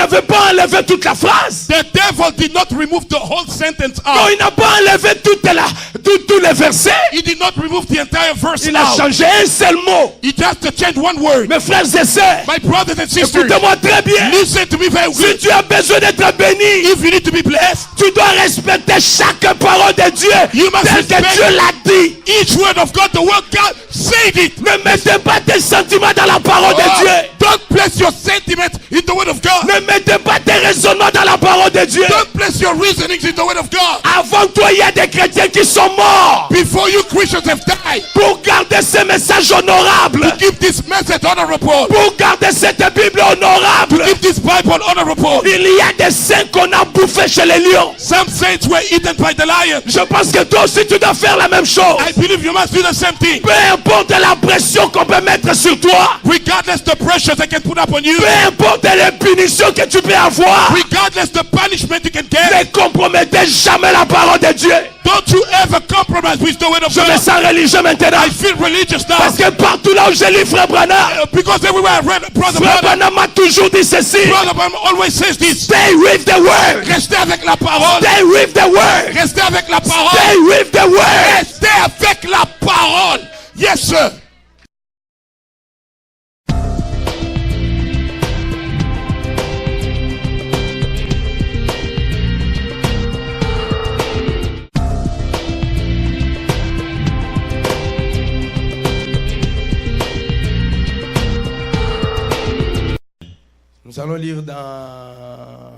n'avait pas enlevé toute la phrase. The devil did not remove the whole sentence Non, out. il n'a pas enlevé tous les versets. He did not remove the entire verse Il a out. changé un seul mot. He just changed one word. Mes frères et sœurs, My brothers and sisters, écoutez-moi très bien. listen to me very Si well. tu as besoin d'être béni, If you need to be blessed, tu dois respecter chaque parole de Dieu You must tel que respect- Dieu l'a dit. each word of God, the word God, said it. Ne mettez pas tes sentiments dans la parole de Dieu. Don't place your sentiment in the word of God. Ne mettez pas tes raisonnements dans la parole de Dieu. Don't place your reasonings in the word of God. Avant toi, il y a des chrétiens qui sont morts Before you Christians have died, pour garder ces messages honorables, keep this message honorable. pour garder cette Bible honorable. Keep this Bible honorable. Il y a des saints qu'on a bouffés chez les lions. Some saints were eaten by the lion. Je pense que toi aussi tu dois faire la même chose. I believe you must do the same thing. Peu importe la pression qu'on peut mettre sur toi, Regardless the pressures I can put upon you, peu importe les punitions que tu peux avoir, regardless the punishment you can get, ne compromettez jamais la parole de Dieu. don't you ever compromise with the word of Je me God. sens religieux maintenant. I feel religious now. Parce que partout là où je lis Frère Branham, Because everywhere I read, Brother Frère Branham, Branham m'a toujours dit ceci. Brother Branham always says this. Stay with the word. Restez avec la parole. Stay with the word. Restez avec la parole. Stay with the word. Restez avec la parole. Yes, sir. Nous allons lire dans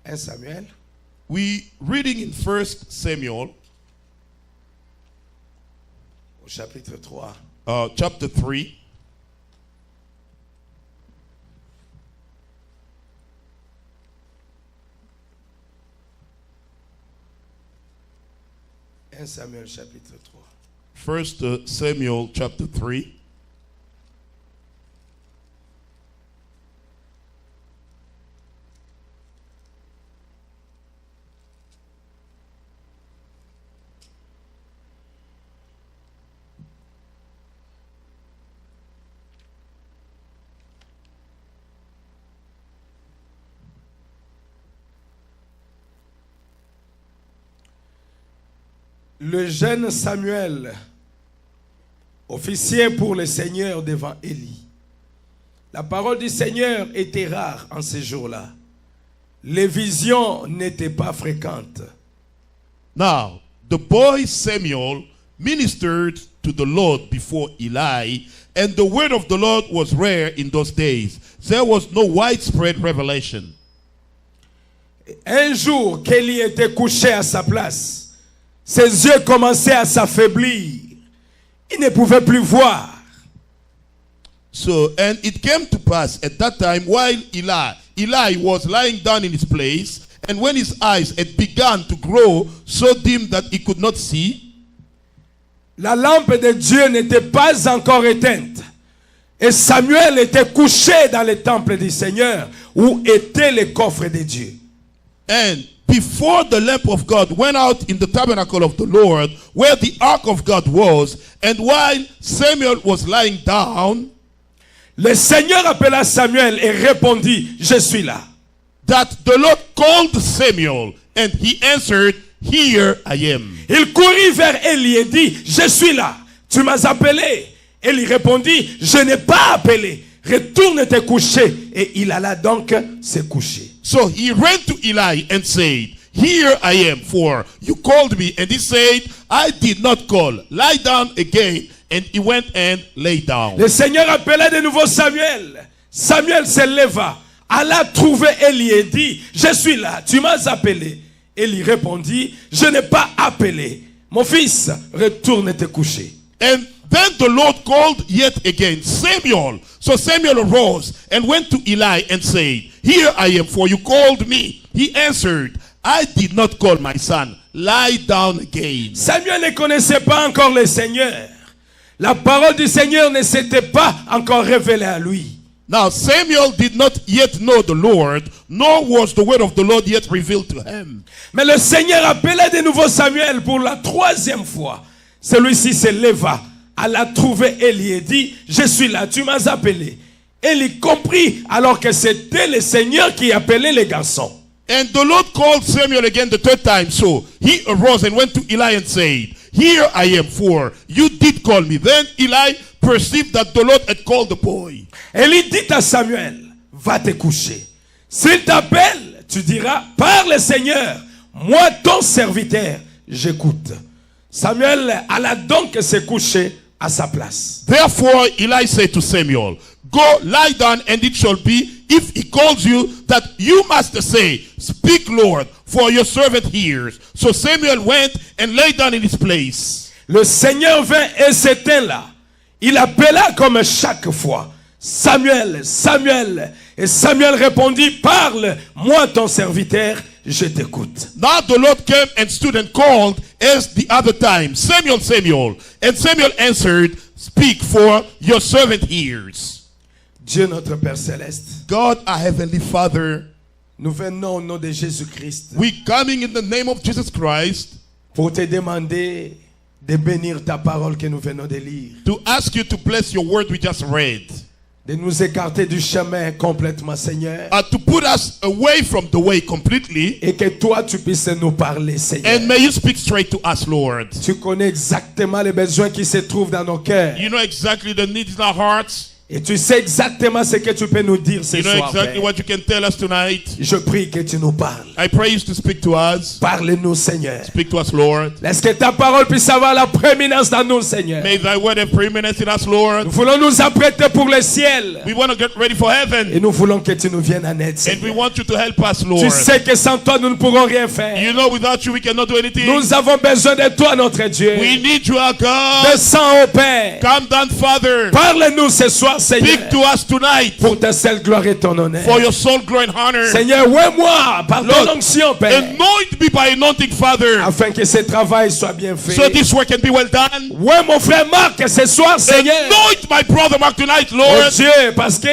1 Samuel, We reading in 1 Samuel, au chapitre 3. chapter 3. Samuel chapitre 3. 1 Samuel chapter 3. Le jeune Samuel, officier pour le Seigneur devant Élie. La parole du Seigneur était rare en ces jours-là. Les visions n'étaient pas fréquentes. Now, the boy Samuel ministered to the Lord before Eli, and the word of the Lord was rare in those days. There was no widespread revelation. Un jour qu'Élie était couché à sa place, ses yeux commençaient à s'affaiblir. Il ne pouvait plus voir. So, and it came to pass at that time while Eli was lying down in his place, and when his eyes had begun to grow so dim that he could not see, la lampe de Dieu n'était pas encore éteinte. Et Samuel était couché dans le temple du Seigneur, où était le coffre de Dieu. and before the lamp of God went out in the tabernacle of the Lord, where the ark of God was, and while Samuel was lying down, Le Seigneur appela Samuel et répondit, je suis là. that the Lord called Samuel, and he answered, Here I am. Il courut vers Élie et dit, je suis là. Tu m'as appelé. Élie répondit, je n'ai pas appelé. Retourne te coucher. Et il alla donc se coucher. So he ran to Eli and said, Here I am, for you called me. And he said, I did not call. Lie down again. And he went and lay down. Le Seigneur appela de nouveau Samuel. Samuel se leva, alla trouver Élie et dit, je suis là, tu m'as appelé. Élie répondit, je n'ai pas appelé. Mon fils, retourne te coucher. And then the Lord called yet again, Samuel. So Samuel arose and went to Eli and said, Here I am, for you called me. He answered, I did not call, my son. Lie down again. Samuel ne connaissait pas encore le Seigneur. La parole du Seigneur ne s'était pas encore révélée à lui. Now Samuel did not yet know the Lord, nor was the word of the Lord yet revealed to him. Mais le Seigneur appelait de nouveau Samuel pour la troisième fois. Celui-ci se leva, alla trouver Élie et dit, je suis là, tu m'as appelé. Élie comprit alors que c'était le Seigneur qui appelait les garçons. And the Lord called Samuel again the third time. So he arose and went to Eli and said, "Here I am, for you did call me." Then Eli perceived that the Lord had called the boy. Élie dit à Samuel, va te coucher. S'il t'appelle, tu diras, parle Seigneur, moi ton serviteur, j'écoute. Samuel alla donc se coucher à sa place. Therefore Eli said to Samuel, "Go lie down, and it shall be, if he calls you, that you must say, Speak, Lord, for your servant hears." So Samuel went and lay down in his place. Le Seigneur vint et s'éteint là. Il appela comme chaque fois, Samuel, Samuel. Et Samuel répondit, parle, moi ton serviteur, je t'écoute. Now the Lord came and stood and called as the other time, "Samuel, Samuel." And Samuel answered, "Speak, for your servant hears." Dieu notre Père Céleste, God, our Heavenly Father, nous venons au nom de Jésus-Christ we coming in the name of Jesus Christ pour te demander de bénir ta parole que nous venons de lire, to ask you to bless your word we just read, de nous écarter du chemin complètement, Seigneur, to put us away from the way completely, et que toi tu puisses nous parler, Seigneur. and may you speak straight to us, Lord. Tu connais exactement les besoins qui se trouvent dans nos cœurs, You know exactly the needs in our hearts. et tu sais exactement ce que tu peux nous dire ce You know soir, exactly Père. what you can tell us tonight. Je prie que tu nous parles. I pray you to speak to us. Parle-nous, Seigneur. Speak to us, Lord. Laisse que ta parole puisse avoir la prééminence dans nous, Seigneur. May thy word have preeminence in us, Lord. Nous voulons nous apprêter pour le ciel. We want to get ready for heaven. Et nous voulons que tu nous viennes en aide, And we Seigneur. want you to help us, Tu Lord. sais que sans toi, nous ne pourrons rien faire. You know without you we cannot do anything. Nous avons besoin de toi, notre Dieu. We need you, our God. Descends, ô Père. Come down, Father. Parle-nous ce soir, Seigneur. Speak to us tonight Pour ta seule gloire et ton honneur. for your soul, glory, and honor. Seigneur, ouais-moi par ton Lord, onction, Père. Anoint me by anointing, Father, Afin que ce travail soit bien fait. so this work can be well done. Ouais, mon frère Marc, ce soir, Seigneur. Anoint my brother Mark tonight, Oh Lord, Dieu, parce que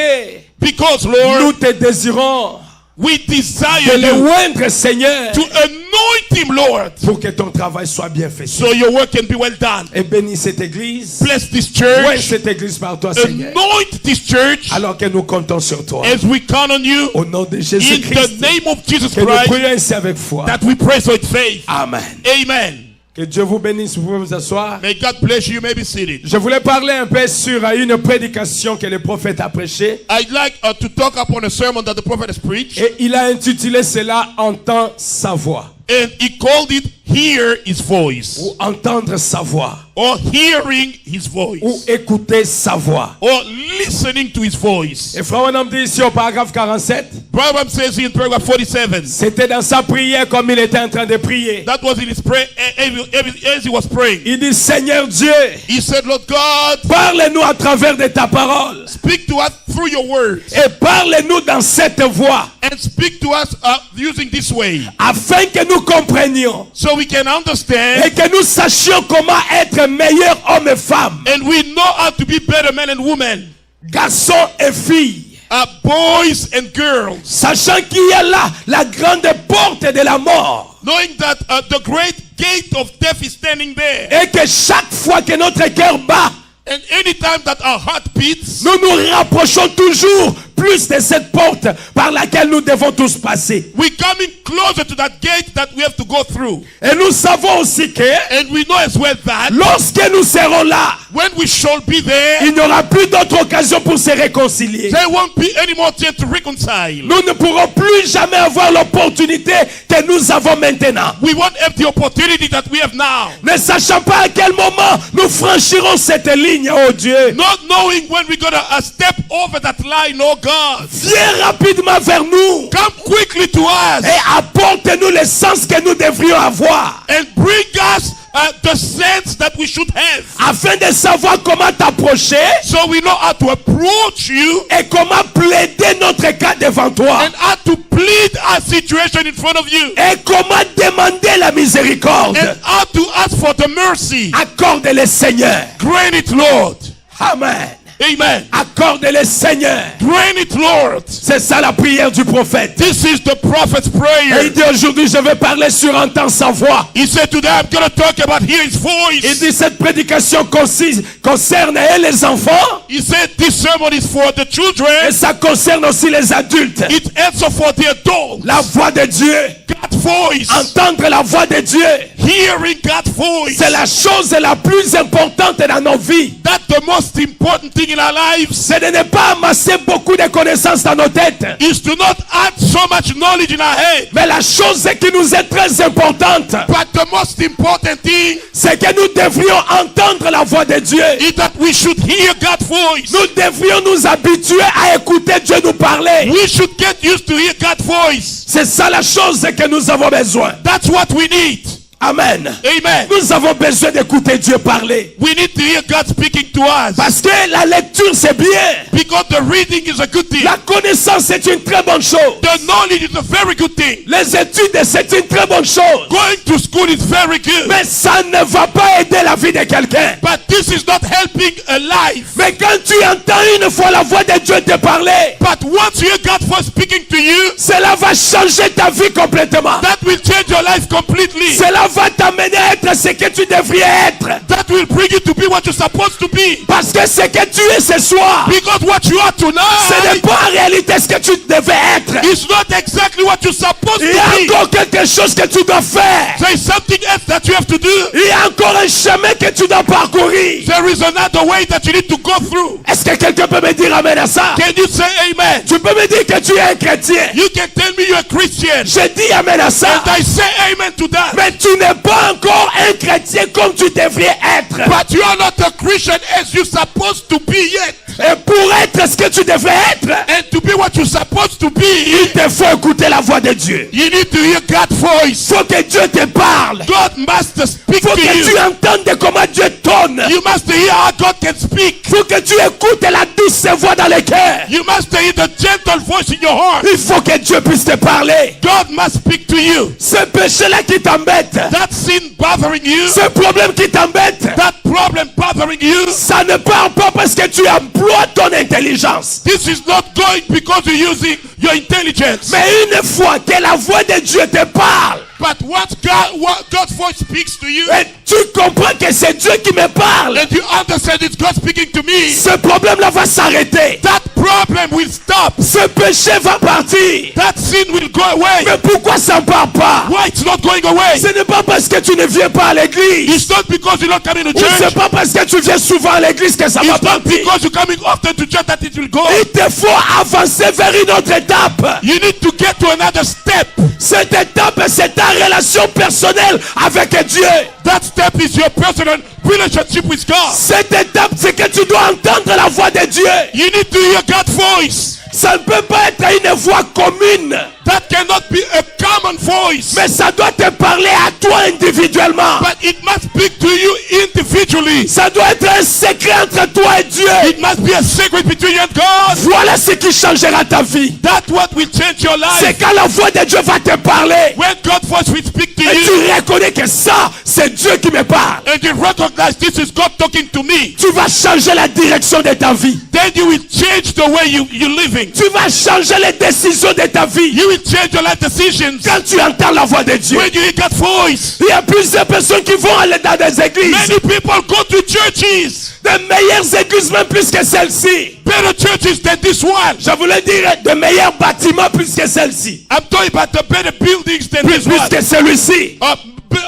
because, nous Lord, te désirons we de desire le you oindre, Seigneur, to anoint him, Lord, pour que ton travail soit bien fait. so your work can be well done. Et bénis cette église. Bless this Ouais, church. cette église par toi, Seigneur. Anoint this church Alors que nous comptons sur toi. as we count on you Au nom de in Jésus-Christ. the name of Jesus Que nous Christ, prions ainsi avec foi. that we pray so with faith. Amen. Amen. Que Dieu vous bénisse. Vous pouvez vous asseoir. May God bless you. You may be seated. Je voulais parler un peu sur une prédication que le prophète a prêchée. I'd like to talk upon a sermon that the prophet has preached, Et il a intitulé cela Entends sa voix. and he called it "Hear His Voice," Ou entendre sa voix. or hearing His Ou voice, écouter sa voix. or listening to His voice. Et frère, on a dit ici au paragraphe 47. Proverbs says in paragraph 47, C'était dans sa prière comme il était en train de prier. that was in his prayer as he was praying. Il dit Seigneur Dieu, He said, "Lord God, parle-nous à travers de ta parole. speak to us through your words, Et parle-nous dans cette voix. and speak to us using this way, Afin que nous comprenions. so we can understand, Et que nous sachions comment être meilleurs hommes et femmes. and we know how to be better men and women, Garçons et filles. boys and girls, Sachant qu'il y a là la grande porte de la mort. knowing that the great gate of death is standing there, Et que chaque fois que notre cœur bat, and anytime that our heart beats, nous nous rapprochons toujours plus de cette porte par laquelle nous devons tous passer. we're coming closer to that gate that we have to go through. Et nous savons aussi que And we know as well that lorsque nous serons là, when we shall be there, il n'y aura plus d'autre occasion pour se réconcilier. there won't be any more chance to reconcile. Nous ne pourrons plus jamais avoir l'opportunité que nous avons maintenant. We won't have the opportunity that we have now. Ne sachant pas à quel moment nous franchirons cette ligne, oh Dieu. Not knowing when we're going to step over that line, oh God. Viens rapidement vers nous Come quickly to us et apporte-nous le sens que nous devrions avoir and bring us the sense that we should have, afin de savoir comment t'approcher so we know how to approach you et comment plaider notre cas devant toi and how to plead our situation in front of you et comment demander la miséricorde. and how to ask for the mercy. Accorde-le, Seigneur. Grant it, Lord. Amen. Amen. Accorde-les, Seigneur. Grant it, Lord. C'est ça la prière du prophète. This is the prophet's Et prayer. il dit aujourd'hui, je vais parler sur entendre sa voix. He said today, I'm going to talk about hear his Il voice. dit, cette prédication concerne les enfants. He said this sermon is for the Et children. ça concerne aussi les adultes. It's also for the adults. La voix de Dieu. God's voice. Entendre la voix de Dieu. Hearing God's voice. C'est la chose la plus importante dans nos vies. That's the most important thing in our lives. C'est de ne pas amasser beaucoup de connaissances dans nos têtes. Is to not add so much knowledge in our head. Mais la chose qui nous est très importante, But the most important thing c'est que nous devrions entendre la voix de Dieu. is that we should hear God's voice. Nous devrions nous habituer à écouter Dieu nous parler. We should get used to hear God's voice. C'est ça la chose que nous avons besoin. That's what we need. Amen. Amen. Nous avons besoin d'écouter Dieu parler. We need to hear God speaking to us. Parce que la lecture c'est bien. Because the reading is a good thing. La connaissance c'est une très bonne chose. The knowledge is a very good thing. Les études c'est une très bonne chose. Going to school is very good. Mais ça ne va pas aider la vie de quelqu'un. But this is not helping a life. Mais quand tu entends une fois la voix de Dieu te parler, But once you hear God's voice speaking to you, cela va changer ta vie complètement. that will change your life completely. Cela va t'amener à être ce que tu devrais être. That will bring you to be what you're supposed to be. Parce que ce que tu es ce soir, Because what you are ce n'est tonight pas en réalité ce que tu devais être. is not exactly what you're supposed Il y a to be. encore quelque chose que tu dois faire. There is something else that you have to do. Il y a encore un chemin que tu dois parcourir. There is another way that you need to go through. Est-ce que quelqu'un peut me dire amen à ça? Can you say amen? Tu peux me dire que tu es un chrétien. You can tell me you're a Christian. Je dis amen à ça. And I say amen to that. Mais tu n'es pas encore un chrétien comme tu devrais être. But you are not a Christian as you're supposed to be yet. Et pour être ce que tu devrais être, And to be what you're supposed to be, il te faut écouter la voix de Dieu. you need to hear God's voice. Faut que Dieu te parle. God must speak Faut to que tu you. entendes comment Dieu tonne. You must hear how God can speak. Faut que tu écoutes la douce voix dans le cœur. You must hear the gentle voice in your heart. Il faut que Dieu puisse te parler. God must speak to you. Ce péché-là qui t'embête, That sin bothering you, ce problème qui t'embête, that problem bothering you, ça ne part pas parce que tu emploies ton intelligence. this is not going because you're using your intelligence. Mais une fois que la voix de Dieu te parle, But what God's voice speaks to you, et tu comprends que c'est Dieu qui me parle, and you understand it's God speaking to me, ce problème-là va s'arrêter. that problem will stop. Ce péché va partir. That sin will go away. Mais pourquoi ça ne part pas? Why it's not going away? Ce n'est pas parce que tu ne viens pas à l'église. It's not because you're not coming to Ou c'est church. pas parce que tu viens souvent à l'église que ça va It's not partir. because you're coming often to church that it will go. Il te faut avancer vers une autre étape. You need to get to another step. Cette étape, c'est ta relation personnelle avec Dieu. That step is your personal relationship with God. Cette étape, c'est que tu dois entendre la voix de Dieu. You need to hear God's voice. Ça ne peut pas être une voix commune, That cannot be a common voice. mais ça doit te parler à toi individuellement. But it must speak to you individually. Ça doit être un secret entre toi et Dieu. It must be a secret between you and God. Voilà ce qui changera ta vie. That's what will change your C'est life. quand la voix de Dieu va te parler. When God's voice will speak to Et you, tu reconnais que ça, c'est Dieu qui me parle. and you recognize this is God talking to me, Tu vas changer la direction de ta vie. then you will change the way you're living. Tu vas changer les décisions de ta vie. You will change your life decisions Quand tu entends la voix de Dieu. when you hear God's voice. Il y a plusieurs personnes qui vont aller dans des églises. Many people go to churches, De meilleures églises même plus que celle-ci. better churches than this one. Je voulais dire de meilleurs bâtiments plus que celle-ci. I'm talking about the better buildings than this Plus one. que celui-ci.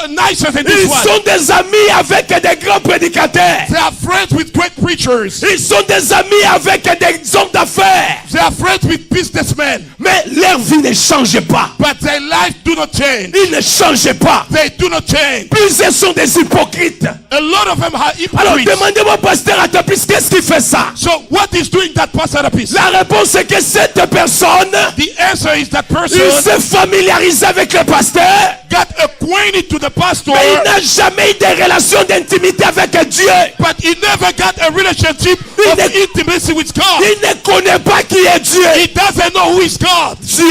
Nicer than Ils this one. sont des amis avec des grands prédicateurs. They are friends with great preachers. Ils sont des amis avec des hommes d'affaires. They are friends with businessmen. Mais leur vie ne change pas. But their life do not change. Ils ne changent pas. They do not change. Plusieurs sont des hypocrites. A lot of them are Alors hypocrites. demandez-moi, pasteur Atapis, qu'est-ce qui fait ça? So what is doing that, Pastor Apis? La réponse est que cette personne, The answer is that il person s'est familiarisé avec le pasteur, got acquainted to the pastor, mais il n'a jamais eu de relation d'intimité avec Dieu. but he never got a relationship of intimacy with God. Il ne connaît pas qui est Dieu. He doesn't know who is God. Dieu,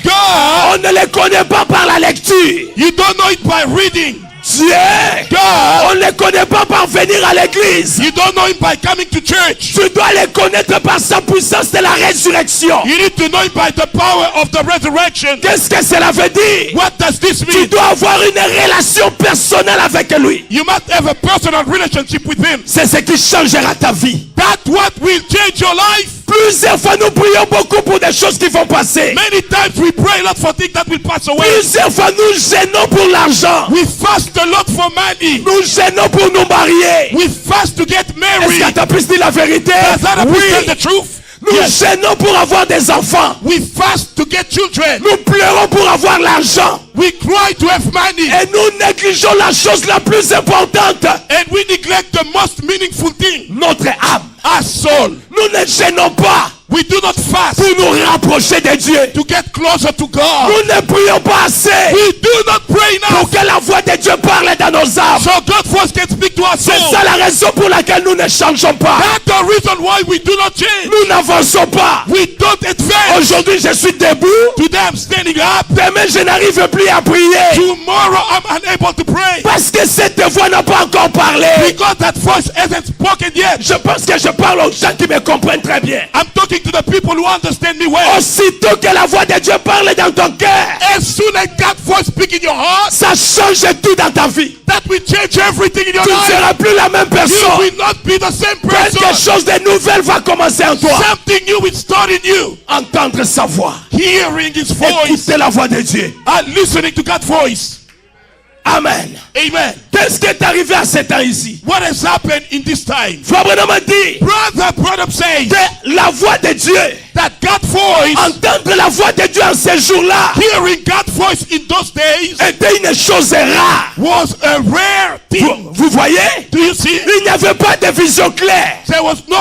God, on ne le connaît pas par la lecture. you don't know it by reading. Dieu, God, on ne les connaît pas par venir à l'église. you don't know him by coming to church. Tu dois les connaître par sa puissance de la résurrection. You need to know him by the power of the resurrection. Qu'est-ce que cela veut dire? What does this Tu mean? dois avoir une relation personnelle avec lui. You must have a personal relationship with him. C'est ce qui changera ta vie. That's what will change your life. Plusieurs fois, nous prions beaucoup pour des choses qui vont passer. Many times we pray a lot for things that will pass away. Plusieurs fois, nous gênons pour l'argent. We fast a lot for money. Nous gênons pour nous marier. We fast to get Est-ce married. qu'Atapis dit la vérité? Does that tell the Oui. truth? Nous Yes. gênons pour avoir des enfants. We fast to get children. Nous pleurons pour avoir l'argent. We cry to have money. Et nous négligeons la chose la plus importante. And we neglect the most meaningful thing. Notre âme. Our soul. Nous ne gênons pas We do not fast pour nous rapprocher de Dieu. to get closer to God. Nous ne prions pas assez We do not pray pour enough que la voix de Dieu parle dans nos âmes. so God's voice can speak to our C'est soul. ça la raison pour laquelle nous ne changeons pas. That's the reason why we do not change. Nous n'avançons pas. We don't advance. Aujourd'hui, je suis debout. Today I'm standing up. Demain, je n'arrive plus à prier. Tomorrow I'm unable to pray Parce que cette voix n'a pas encore parlé. because that voice hasn't spoken yet. Je pense que je parle aux gens qui me comprennent très bien. I'm talking to the people who understand me well. Aussitôt que la voix de Dieu parle dans ton cœur, As soon as that voice speaks in your heart, ça change tout dans ta vie. that will change everything in your Tu ne life. seras plus la même You personne. will not be the same Quelque person. chose de nouvel va commencer en toi. Something new will start in you. Entendre sa voix. Hearing his voice Écouter la voix de Dieu. and listening to God's voice. Amen. Amen. Qu'est-ce qui est arrivé à ce temps ici? What has happened in this time? Frère Branham a dit Brother Branham says que la voix de Dieu, that God's voice, entendre la voix de Dieu en ces jours-là, hearing God's voice in those days, était une chose rare. was a rare thing. Vous voyez? Do you see? Il n'y avait pas de vision claire. There was no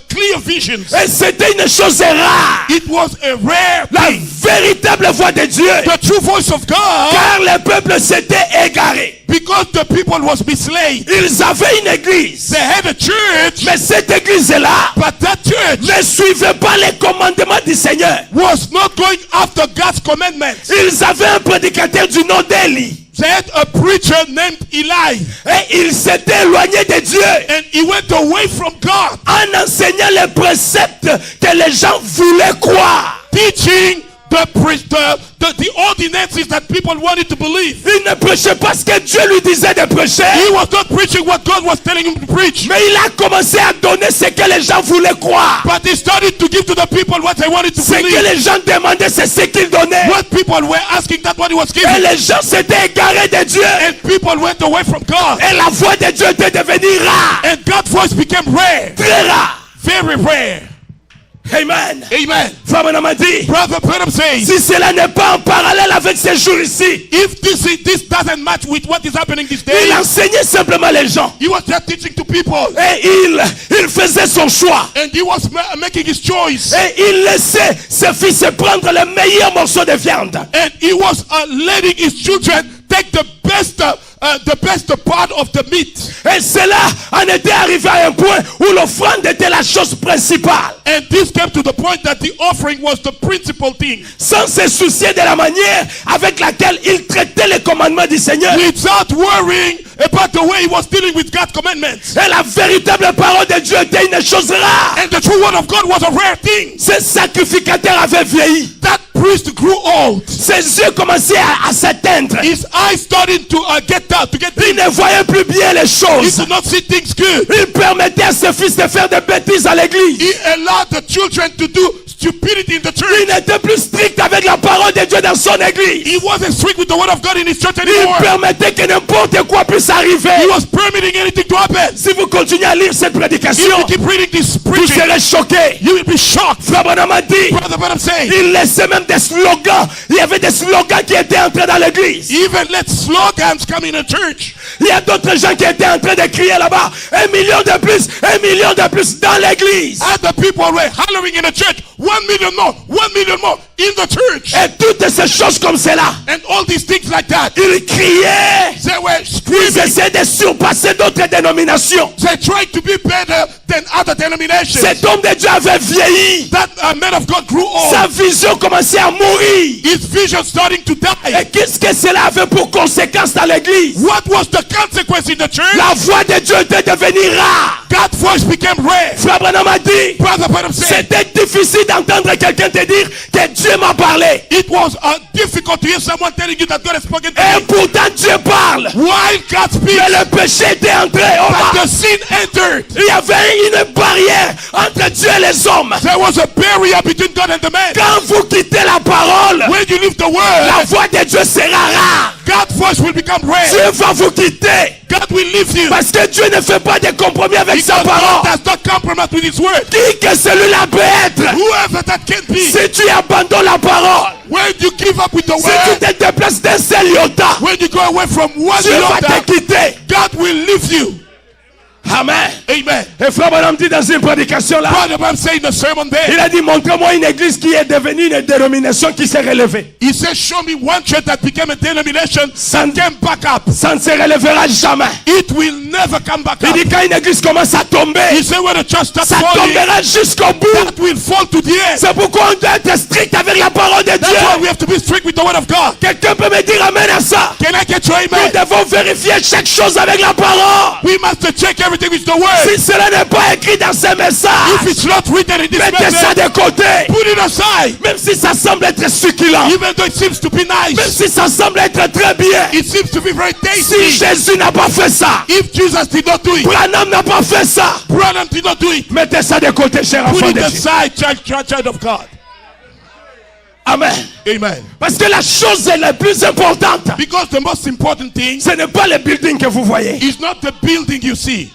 clear visions. Et c'était une chose rare. It was a rare La thing. véritable voix de Dieu. The true voice of God, Car le peuple s'était égaré. because the people was misled. Ils avaient une église. They had a church, Mais cette église-là but that church ne suivait pas les commandements du Seigneur. was not going after God's commandments. Ils avaient un prédicateur du nom d'Élie. They had a preacher named Eli, Et il s'était éloigné de Dieu and he went away from God, en enseignant les préceptes que les gens voulaient croire. teaching the ordinances that people wanted to believe. Il ne prêchait pas ce que Dieu lui disait de prêcher. He was not preaching what God was telling him to preach, Mais il a commencé à donner ce que les gens voulaient croire. but he started to give to the people what they wanted to Ce que believe. les gens demandaient, c'est ce qu'il donnait. What people were asking, that's what he was Et giving. les gens s'étaient égarés de Dieu. And people went away from God. Et la voix de Dieu était devenue rare. And God's voice became rare. Très rare. Very rare. Amen. Amen. Frère Branham a dit, Brother Branham says, si cela n'est pas en parallèle avec ces jours ici, if this doesn't match with what is happening these il days, enseignait simplement les gens. he was just teaching to people. Et il faisait son choix. And he was making his choice. Et il laissait ses fils prendre les meilleurs morceaux de viande. And he was letting his children take the best part of the meat. Et cela en était arrivé à un point où l'offrande était la chose principale. And this came to the point that the offering was the principal thing. Sans se soucier de la manière avec laquelle il traitait les commandements du Seigneur. Without worrying about the way he was dealing with God's commandments. Et la véritable parole de Dieu était une chose rare. And the true word of God was a rare thing. Ce sacrificateur avait vieilli. That priest grew old. Ses yeux commençaient à s'éteindre. His eyes started to get Il ne voyait plus bien les He choses. could not see things good. Il permettait à ses fils de faire des bêtises à l'église. He allowed the children to do stupidity in the Il church. n'était plus strict avec la parole de Dieu dans son église. He wasn't strict with the word of God in his church Il anymore. permettait que n'importe quoi puisse arriver. He was permitting anything to happen. Si vous continuez à lire cette If prédication, you keep reading this vous preaching, serez choqués. you will be shocked. Frère Branham a dit, Brother Branham said, il laissait même des slogans. Il y avait des slogans qui étaient entrés dans l'église. he even let slogans come in a church. Il y a d'autres gens qui étaient en train de crier là-bas, 1 million de plus, 1 million de plus dans l'église. Other people were hollering in the church, 1 million more in the church. Et tout toutes ces choses comme cela. And all these things like that. Ils criaient. They were Ils screaming. essaient de surpasser d'autres dénominations. They tried to be better than other denominations. Cet homme de Dieu avait vieilli. That man of God grew old. Sa vision commençait à mourir. His vision starting to die. Et qu'est-ce que cela avait pour conséquence dans l'église? What was the consequence in the church? La voix de Dieu était devenue rare. God's voice became rare. Frère Branham a dit, Brother Branham said, c'était difficile d'entendre quelqu'un te dire que Dieu m'a parlé. it was difficult to hear someone telling you that God has spoken to Et you. pourtant Dieu parle. While God speaks, Mais le péché était entré. but the sin entered. Il y avait une barrière entre Dieu et les hommes. There was a barrier between God and the man. Quand vous quittez la parole, When you leave the la word, voix de Dieu sera rare. God's voice will become rare. Dieu va vous quitter. God will leave you. Parce que Dieu ne fait pas de compromis avec sa Because God parole. does not compromise with his word. Qui que celui-là peut être? Whoever that can be, Si tu abandonnes la parole, when you give up with the si tu word, te déplaces d'un seul iota, when you go away from one Dieu va iota, te quitter. God will leave you. Amen. Amen. Et frère Branham dit dans une prédication là, Brother Branham said in the sermon there, il a dit, montre-moi une église qui est devenue une dénomination qui s'est relevée. he said, show me one church that became a denomination and came back up. Ça ne se relèvera jamais. It will never come back Il up. dit, quand une église commence à tomber, He said, when the church starts ça falling, tombera jusqu'au bout. that will fall to the end. C'est pourquoi on doit être strict avec la parole de That's why Dieu. we have to be strict with the word of God. Quelqu'un peut me dire amen à ça? Can I get your Nous amen? devons vérifier chaque chose avec la parole. We must check everything with the word. Si cela n'est pas écrit dans ce message, If it's not written in this mettez ça message, de côté. put it aside. Même si ça semble être succulent, Even though it seems to be même nice, si ça semble être très bien, it seems to be very si tasty. Jésus n'a pas fait ça, If Jesus did not do it, Branham n'a pas fait ça, Branham did not do it, mettez ça de côté, cher put enfant it de Dieu. aside, child of God. Amen. Amen. Parce que la chose la plus importante, Because the most important thing ce n'est pas le building que vous voyez, is not the building you see,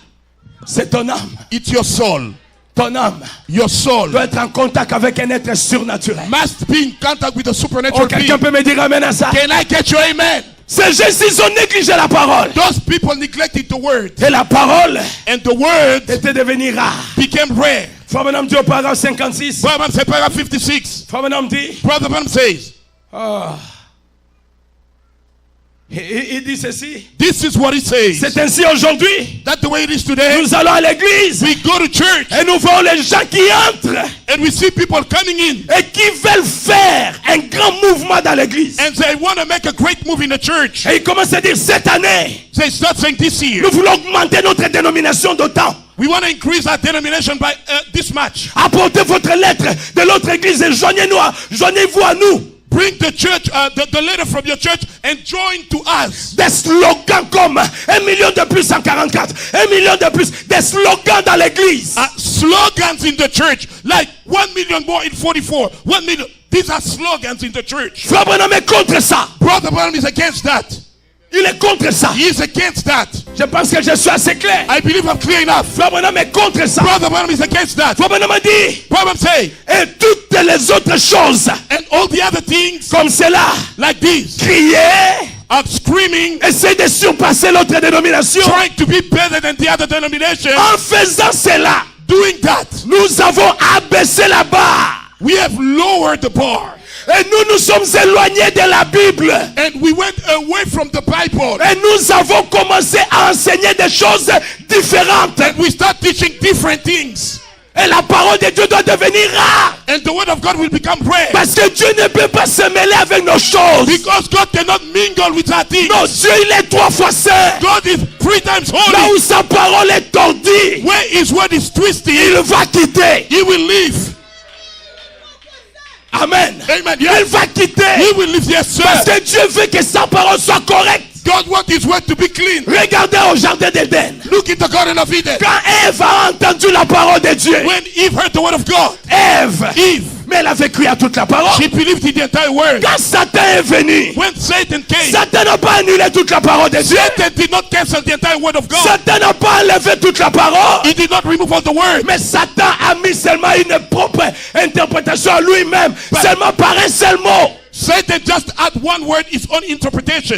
c'est ton âme. it's your soul. Ton âme Your soul doit être en contact avec un être surnaturel. must be in contact with the Oh, supernatural quelqu'un being. peut me dire amen à ça? Can I get your amen? Ces gens-ci ils ont négligé la parole. Those people neglected the word, Et la parole and the word était devenue rare. became rare. Frère Branham dit au paragraphe 56. Brother Branham said, paragraph 56. Frère Branham dit, Brother Branham says, il dit ceci. this is what he says. C'est ainsi aujourd'hui. That's the way it is today. Nous allons à l'église We go to church et nous voyons les gens qui entrent and we see people coming in et qui veulent faire un grand mouvement dans l'église. and they want to make a great move in the church. Et ils commencent à dire cette année, They start saying this year, nous voulons augmenter notre dénomination d'autant. we want to increase our denomination by this much. Apportez votre lettre de l'autre église et joignez-vous à nous. Bring the church, the letter from your church and join to us. Des slogans comme 1 million de plus en 44, 1 million de plus, des slogans dans l'église. Slogans in the church, like 1 million more in 44, 1 million. These are slogans in the church. Frère Branham est contre ça. Brother Branham is against that. Il est contre ça. He is against that. Je pense que je suis assez clair. I believe I'm clear enough. Frère Branham est contre ça. Brother Branham is against that. Frère Branham a dit, Brother Branham say, et toutes les autres choses and all the other things comme cela, like this, crier, screaming, essayer de surpasser l'autre dénomination. trying to be better than the other denomination. En faisant cela, Doing that, nous avons abaissé la barre. we have lowered the bar. Et nous sommes éloignés de la Bible. And we went away from the Bible. Et nous avons commencé à enseigner des choses différentes. And we start teaching different things. Et la parole de Dieu doit devenir rare. And the word of God will become rare. Parce que Dieu ne peut pas se mêler avec nos choses. Because God cannot mingle with our things. Non, Dieu il est 3 fois saint. God is 3 times Là holy. où sa parole est tordue, Where his word is twisted, il va quitter. he will leave. Amen. Amen. Il Yes. va quitter. He will leave. Yes, sir. Parce que Dieu veut que sa parole soit correcte. God wants his word to be clean. Regardez au jardin d'Éden. Look at the Garden of Eden. Quand Ève a entendu la parole de Dieu, When Eve heard the word of God, Ève, mais elle avait cru à toute la parole. she believed in the entire word. Quand Satan est venu, When Satan came, Satan n'a pas annulé toute la parole de Dieu. Satan did not cancel the entire word of God. Satan n'a pas enlevé toute la parole. He did not remove all the word. Mais Satan a mis seulement une propre interprétation à lui-même, seulement par un seul mot. Satan just add one word, his own interpretation.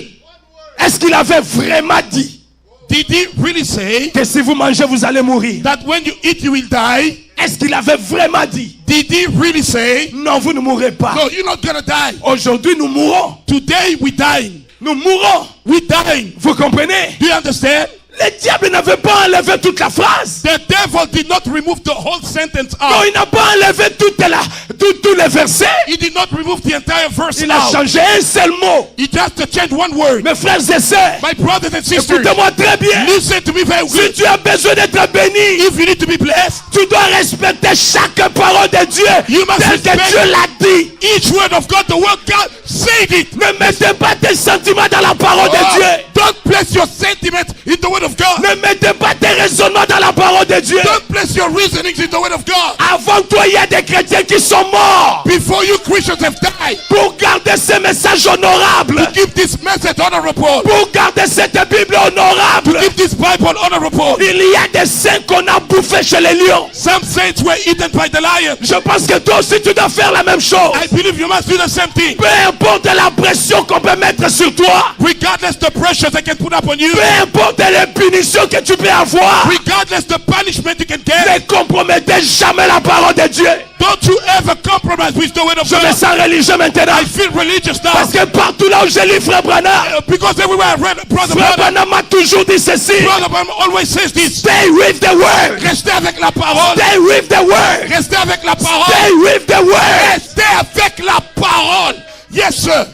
Est-ce qu'il avait vraiment dit? Did he really say que si vous mangez, vous allez mourir? that when you eat, you will die? Est-ce qu'il avait vraiment dit? Did he really say, Non, vous ne mourrez pas. no, you're not gonna die? Aujourd'hui, nous mourons. Today we dying. Nous mourons. We dying. Vous comprenez? Do you understand? Le diable n'avait pas enlevé toute la phrase. The devil did not remove the whole sentence Non, out. il n'a pas enlevé tous les versets. He did not remove the entire verse Il a out. changé un seul mot. He just changed one word. Mes frères et sœurs, My brothers and sisters, écoutez-moi très bien. listen to me very Si well. tu as besoin d'être béni, If you need to be blessed, tu dois respecter chaque parole de Dieu You must tel que respect- Dieu l'a dit. each word of God, the word God said it. Ne mettez pas tes sentiments dans la parole de Dieu. Don't place your sentiments in the word of God. Ne mettez pas tes raisonnements dans la parole de Dieu. Don't place your reasonings in the word of God. Avant toi, il y a des chrétiens qui sont morts Before you Christians have died, pour garder ce message honorable, keep this message honorable. pour garder cette Bible honorable. Keep this Bible honorable. Il y a des saints qu'on a bouffés chez les lions. Some saints were eaten by the lion. Je pense que toi aussi tu dois faire la même chose. I believe you must do the same thing. Peu importe la pression qu'on peut mettre sur toi, Regardless the pressures I can put up on you, peu importe les punitions que tu peux avoir, regardless the punishment you can get, ne compromettez jamais la parole de Dieu. don't you ever compromise with the word of Je me God. sens religieux maintenant. I feel religious now. Parce que partout là où j'ai lu Frère Branham, Because everywhere I read, Brother Frère Branham, Branham m'a toujours dit ceci. Brother Branham always says this. Stay with the word. Restez avec la parole. Stay with the word. Restez avec la parole. Stay with the word. Restez avec la parole. Yes, sir.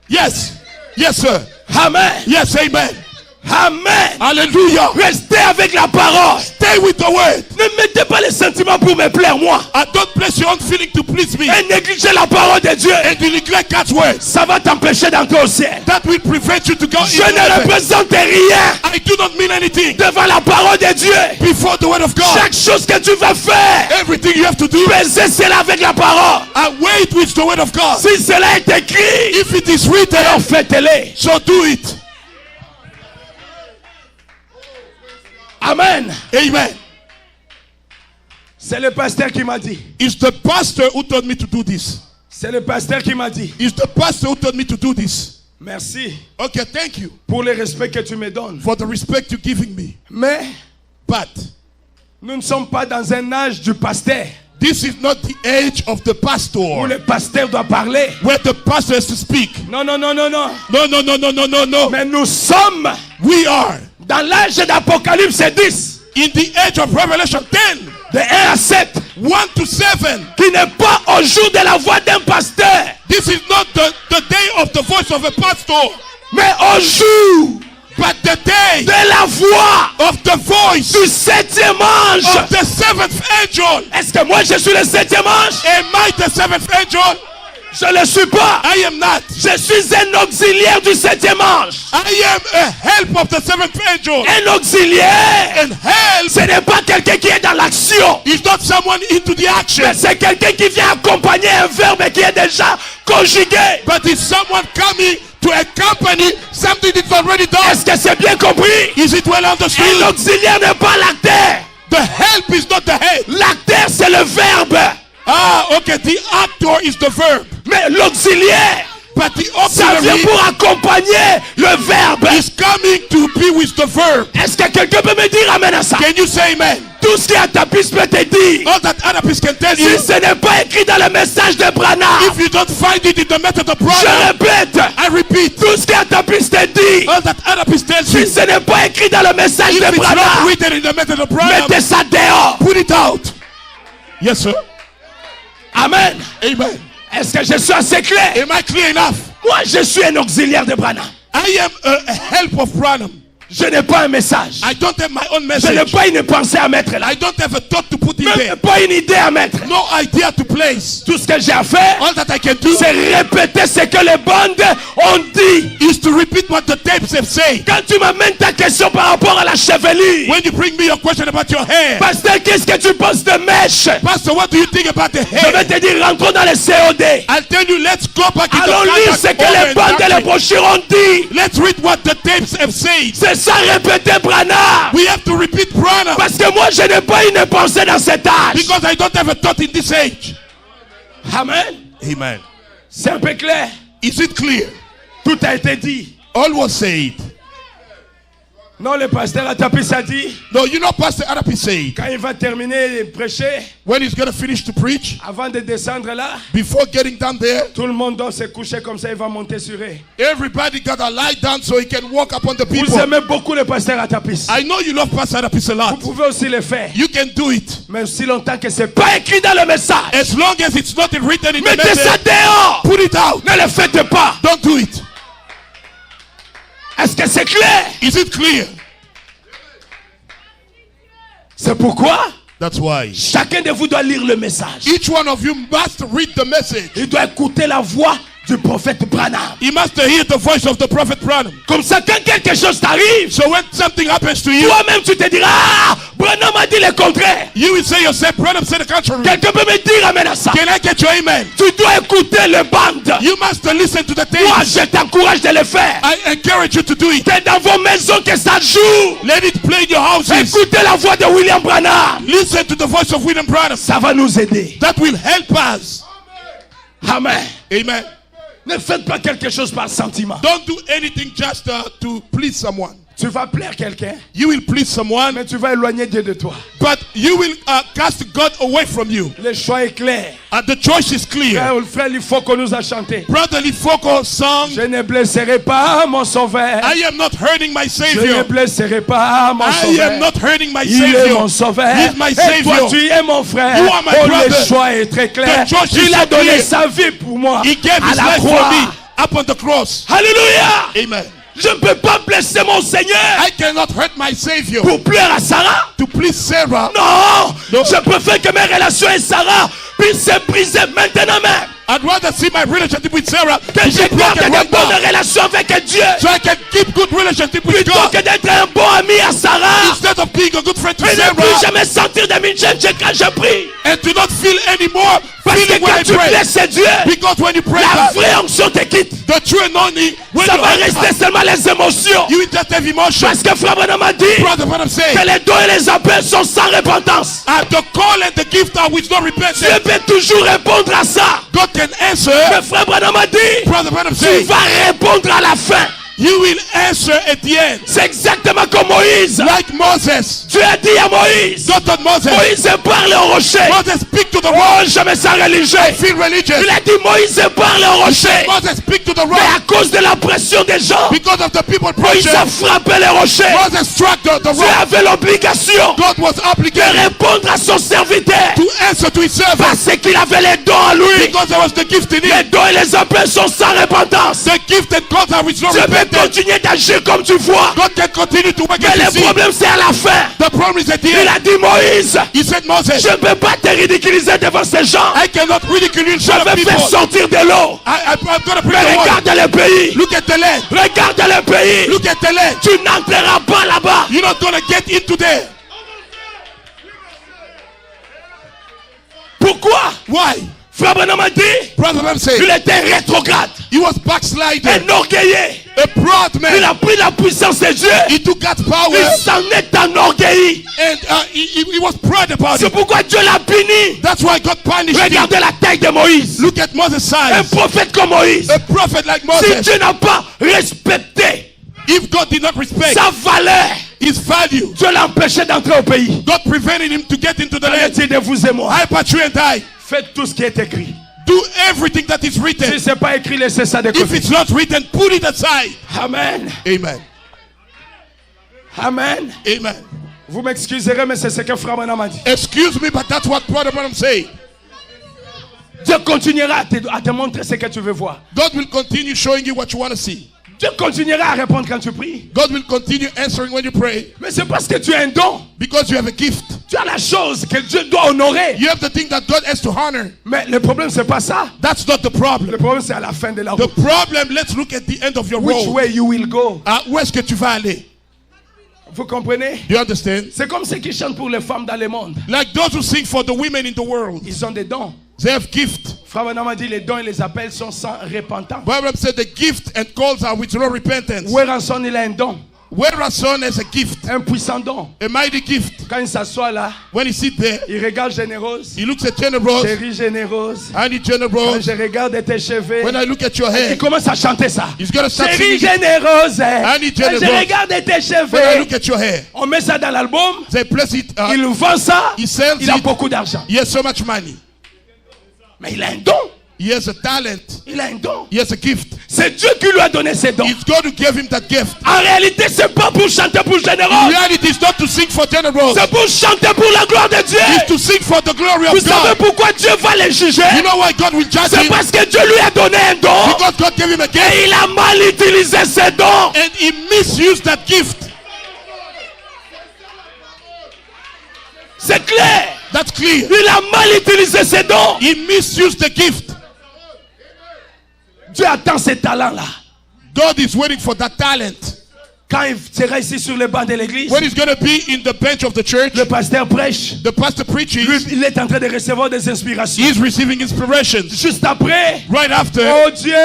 Yes. Yes, sir. Amen. Yes, amen. Amen. Hallelujah. Restez avec la parole. Stay with the word. Ne mettez pas les sentiments pour me plaire moi. And don't place your own feeling to please me. Et négligez la parole de Dieu. And you neglect God's word. Ça va t'empêcher d'entrer au ciel. That will prevent you to go Je into ne heaven. représente rien I do not mean anything devant la parole de Dieu. before the word of God. Chaque chose que tu vas faire, Everything you have to do, pesez cela avec la parole. and wait with the word of God. Si cela est écrit, If it is written, alors faites-le. so do it. Amen. Amen. C'est le pasteur qui m'a dit. It's the pastor who told me to do this. C'est le pasteur qui m'a dit. It's the pastor who told me to do this. Merci Okay, thank you pour le respect que tu me donnes. for the respect you're giving me. Mais But nous ne sommes pas dans un âge du pasteur this is not the age of the où pastor, le pasteur doit parler. where the pastor has to speak. Non, non, non, non, non. No, no, no, no, no, no, no. Mais nous sommes We are dans l'âge d'Apocalypse 10, in the age of Revelation 10, de 1 à 7, 1 to 7. qui n'est pas au jour de la voix d'un pasteur, This is not the day of the voice of a pastor, mais au jour but the day de la voix of the voice du septième ange. of the seventh angel. Est-ce que moi je suis le septième ange? Am I the seventh angel? Je ne le suis pas. I am not. Je suis un auxiliaire du septième ange. I am a help of the seventh angel. Un auxiliaire, And help ce n'est pas quelqu'un qui est dans l'action, is not someone into the action, mais c'est quelqu'un qui vient accompagner un verbe qui est déjà conjugué. but it's someone coming to accompany something that's already done. Est-ce que c'est bien compris? Is it well Un understood? auxiliaire n'est pas l'acteur. The help is not the head. L'acteur, c'est le verbe. Ah, okay. The actor is the verb, Mais l'auxiliaire, but the ça vient auxiliary pour accompagner le verbe. is coming to be with the verb. Est-ce que quelqu'un peut me dire amen à ça? Can you say amen? Tout ce qui est à ta piste peut te dire. All that Anapis can tell Si you, ce n'est pas écrit dans le message de Branham, if you don't find it in the method of je Branham, répète, I repeat, tout ce qui est à ta piste te dit. all that Anapis tells Si you, ce n'est pas écrit dans le message if de it's not Branham, written in the method of Branham, mettez ça dehors. put it out. Yes, sir. Amen. Amen. Est-ce que je suis assez clair? Am I clear enough? Moi, je suis un auxiliaire de Branham. I am a help of Branham. Je n'ai pas un message. I don't have my own Je n'ai message. pas une pensée à mettre là. I don't have a thought to put in Même there. pas une idée à mettre. No idea to place. Tout ce que j'ai à faire, All that I can do c'est répéter ce que les bandes ont dit. is to repeat what the tapes have said. Quand tu m'amènes ta question par rapport à la chevelure, When you bring me your question about your hair, pasteur, qu'est-ce que tu penses de mèche? Pastor, what do you think about the Je hair? vais te dire, rentrons dans le COD. I'll tell you, let's go back into Allons lire ce que les bandes et les brochures ont dit. Let's read what the tapes have said. C'est ça répéter Branham. We have to repeat Branham Parce que moi, je n'ai pas une pensée dans cet âge. because I don't have a thought in this age. Amen. Amen. C'est un peu clair. Is it clear? Tout a été dit. All was said. Non, le pasteur Atapis a dit, No, you know Pastor Arapi said, quand il va terminer de prêcher, when he's going to finish to preach, avant de descendre là, before getting down there, tout le monde doit se coucher comme ça, il va monter sur eux. everybody got to lie down so he can walk upon the Vous people. aimez beaucoup le pasteur Atapis. I know you love Pastor Arapi a Vous lot. pouvez aussi le faire. You can do it. Mais aussi longtemps que c'est pas écrit dans le message. As long as it's not written in the Mettez ça message, dehors. put it out. Ne le faites pas. Don't do it. Est-ce que c'est clair? Is it clear? C'est pourquoi That's why. chacun de vous doit lire le message. Each one of you must read the message. Il doit écouter la voix du prophète Branham. He must hear the voice of the prophet Branham. Comme ça, quand quelque chose t'arrive, So when something happens to you, toi-même tu te diras, ah, Branham a dit le contraire. you will say yourself, Branham said the contrary. Quelqu'un peut me dire amen à ça. Can I get your amen? Tu dois écouter le band. You must listen to the Moi, tapes. je t'encourage de le faire. I encourage you to do it. C'est dans vos maisons que ça joue. Let it play in your houses. Écoutez la voix de William Branham. Listen to the voice of William Branham. Ça va nous aider. That will help us. Amen. Amen. Ne faites pas quelque chose par sentiment. Don't do anything just to please someone. Tu vas plaire quelqu'un, You will please someone, mais tu vas éloigner Dieu de toi. but you will cast God away from you. Le choix est clair. The choice is clear. Frère, il faut qu'on nous a chanté. Brother Lifoko song, Je ne blesserai pas mon sauveur. I am not hurting my Je ne Savior. blesserai pas mon I am sauveur. not hurting my Il est Savior. mon sauveur. He's my Et toi, Savior. tu es mon frère. You are my Oh, brother. le choix est très clair. The choice is Il a so donné clear. sa vie pour moi. He gave à his la life for croix. me upon the cross. Alléluia. Amen. Je ne peux pas blesser mon Seigneur I cannot hurt my Savior pour plaire à Sarah. to please Sarah. Non. No. Je préfère que mes relations avec Sarah puissent se briser maintenant même. I'd rather see my relationship with Sarah Que to je be garde broken de right bonnes now, relations avec Dieu. so I can keep good relationship with Plutôt God que d'être un bon ami à Sarah. instead of being a good friend to Et ne Sarah plus jamais sentir de midget quand je prie. and to not feel anymore Parce que feeling when quand I tu pray. blesses Dieu, Because when you pray, la vraie onction te quitte. the true anointing, when Ça you va enter, rester seulement les émotions. you will just have emotion. Parce que Frère Branham a dit Brother Branham said, que les dons et les appels sont sans repentance. the call and the gift are with no Dieu repentance. peut toujours répondre à ça. God can answer. Mais Frère Branham a dit, Brother Branham tu said, vas répondre à la fin. you will answer at the end. C'est exactement comme Moïse. Like Moses. Dieu a dit à Moïse, God told Moses, Moïse parle au rocher. Moses speak to the Oh, rock. je me sens religieux. I feel religious. Il a dit Moïse parle au rocher. Moses speak to the Mais à rock. cause de la pression des gens, Because of the people Moïse pressure, a frappé le rocher. Moses struck the Dieu rock. avait l'obligation God was de obligated répondre à son serviteur to answer to his servant parce qu'il avait les dons en lui. because there was the gift in Les him. dons et les appels sont sans repentance. The gift and calls are with no Dieu peut repentance. continuer d'agir comme tu vois. God can continue to work Mais as you le see. problème c'est à la fin. The problem is at the Il end. a dit Moïse, He said, Moses, je ne peux pas te ridiculiser devant ces gens. I cannot ridicule you in Je front of vais people. faire sortir de l'eau. I'm going to bring Mais the water. regarde le pays. Look at the land. Regarde le pays. Look at the land. Tu n'entreras pas là-bas. You're not going to get into there. Pourquoi? Why? Frère Branham a dit, Brother Branham il said, était rétrograde, he was backsliding, enorgueillé. a proud Il man. a pris la puissance de Dieu. He took God's power Il s'en est enorgueilli. and he was proud about C'est it. pourquoi Dieu l'a puni. That's why God punished him. Regardez la taille de Moïse. Look at Moses' Un size. prophète comme Moïse. A prophet like Si Moses, Dieu n'a pas respecté if God did not respect sa valeur, his value, Dieu l'a empêché d'entrer au pays. God prevented him to get into the Qu'en land. est-il de vous et moi? I, but you and I, Faites tout ce qui est écrit. do everything that is Si written. ce n'est pas écrit, laissez ça de If côté. it's not written, put it aside. Amen. Amen. Amen. Amen. Vous m'excuserez, mais c'est ce que Frère Branham a dit. Excuse me, but that's what Brother Branham said. Dieu continuera à te montrer ce que tu veux voir. God will continue showing you what you want to see. Dieu continuera à répondre quand tu pries. God will continue answering when you pray Mais c'est parce que tu as un don. because you have a gift. Tu as la chose que Dieu doit honorer. You have the thing that God has to honor. Mais le problème, c'est pas ça. That's not the Le problem. problème, c'est à la fin de la The route. problem, let's look at the end of your Which road. way you will go. Où est-ce que tu vas aller? Vous comprenez? Do you understand? C'est comme ceux qui chantent pour les femmes dans le monde. Like those who sing for the women in the world. Ils ont des dons. They have gift. Frère Branham a dit les dons et les appels sont sans repentance. Bible said the gift and calls are with no repentance. Whereanson il a un don. Whereas son has a gift, un puissant don. a mighty gift. Quand il s'assoit là, When he sits there, il regarde généreuse. he looks at generous, Chérie généreuse. honey Quand generous. je regarde tes cheveux, When I look at your il hair, commence à chanter ça. he's gonna start Chérie singing. généreuse. Honey Quand je generous. regarde tes When I cheveux, look at your hair, on met ça dans l'album. they place it. Il vend ça. He sells Il a it. beaucoup d'argent. He has so much money. Mais il a un don. He has a talent. Il a un don. He has a gift. C'est Dieu qui lui a donné ses dons. It's God who gave him that gift. En réalité, c'est pas pour chanter pour In généreux. reality, it's not to sing for generous. C'est pour chanter pour la gloire de Dieu. It's to sing for the glory Vous of savez God. pourquoi Dieu va les juger? You know why God will judge C'est him? parce que Dieu lui a donné un don. Because God gave him a gift Et il a mal utilisé ses dons. and he misused that gift. C'est clair. That's clear. Il a mal utilisé ses dons. He misused the gift. Dieu attend ces talents-là. God is waiting for that talent. Quand il sera ici sur le banc de l'église, When he's going to be in the bench of the church, le pasteur prêche. the pastor preaches, Lui, il est en train de recevoir des inspirations. he's receiving inspirations. Juste après, Right after, oh Dieu,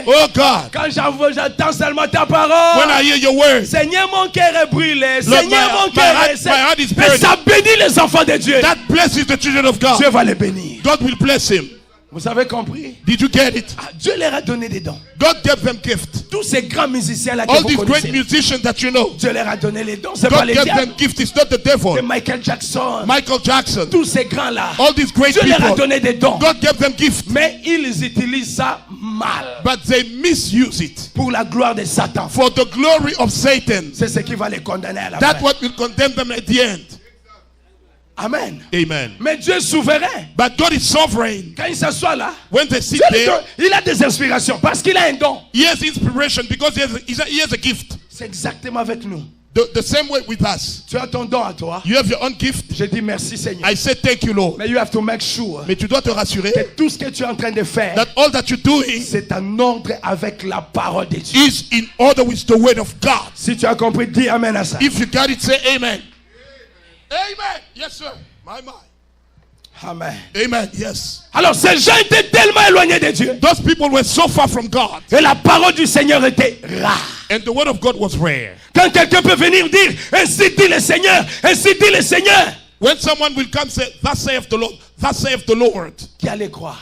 oh God, quand j'entends seulement ta when parole, I hear your words, Seigneur, mon cœur est brûlé. Lord, Seigneur, mon cœur est my heart is Mais burning. ça bénit les enfants de Dieu. That blesses the children of God. Dieu va les bénir. God will bless him. Vous avez compris? Did you get it? Ah, Dieu leur a donné des dons. God gave them gifts. Tous ces grands musiciens-là que All vous these great connaissez, musicians that you know, Dieu leur a donné les dons. C'est pas God les gave diables. them gifts. It's not the C'est devil. Michael Jackson. Michael Jackson, Tous ces grands-là. all these great Dieu leur a people, donné des dons. God gave them gifts, Mais ils utilisent ça mal. but they misuse it Pour la gloire de Satan. for the glory of Satan. C'est ce qui va les condamner à la That's fin. what will condemn them at the end. Amen. Amen. Mais Dieu est souverain. But God is sovereign. Quand il s'assoit là, When they sit Dieu lui there, donne- il a des inspirations parce qu'il a un don. he has inspiration because he has a gift. C'est exactement avec nous. The same way with us. Tu as ton don à toi. You have your own gift. Je dis merci Seigneur. I say thank you, Lord. Mais you have to make sure Mais tu dois te rassurer que tout ce que tu es en train de faire, that all that you're doing c'est en ordre avec la parole de Dieu. is in order with the word of God. Si tu as compris, dis amen à ça. If you got it, say amen. Amen. Yes, sir. My. Amen. Amen. Yes. Alors ces gens étaient tellement éloignés de Dieu. Those people were so far from God, Et la parole du Seigneur était rare. and the word of God was rare. Quand quelqu'un peut venir dire, ainsi dit le Seigneur, ainsi dit le Seigneur, When someone will come say, "Thus saith the Lord," "Thus saith the Lord," qui allait croire?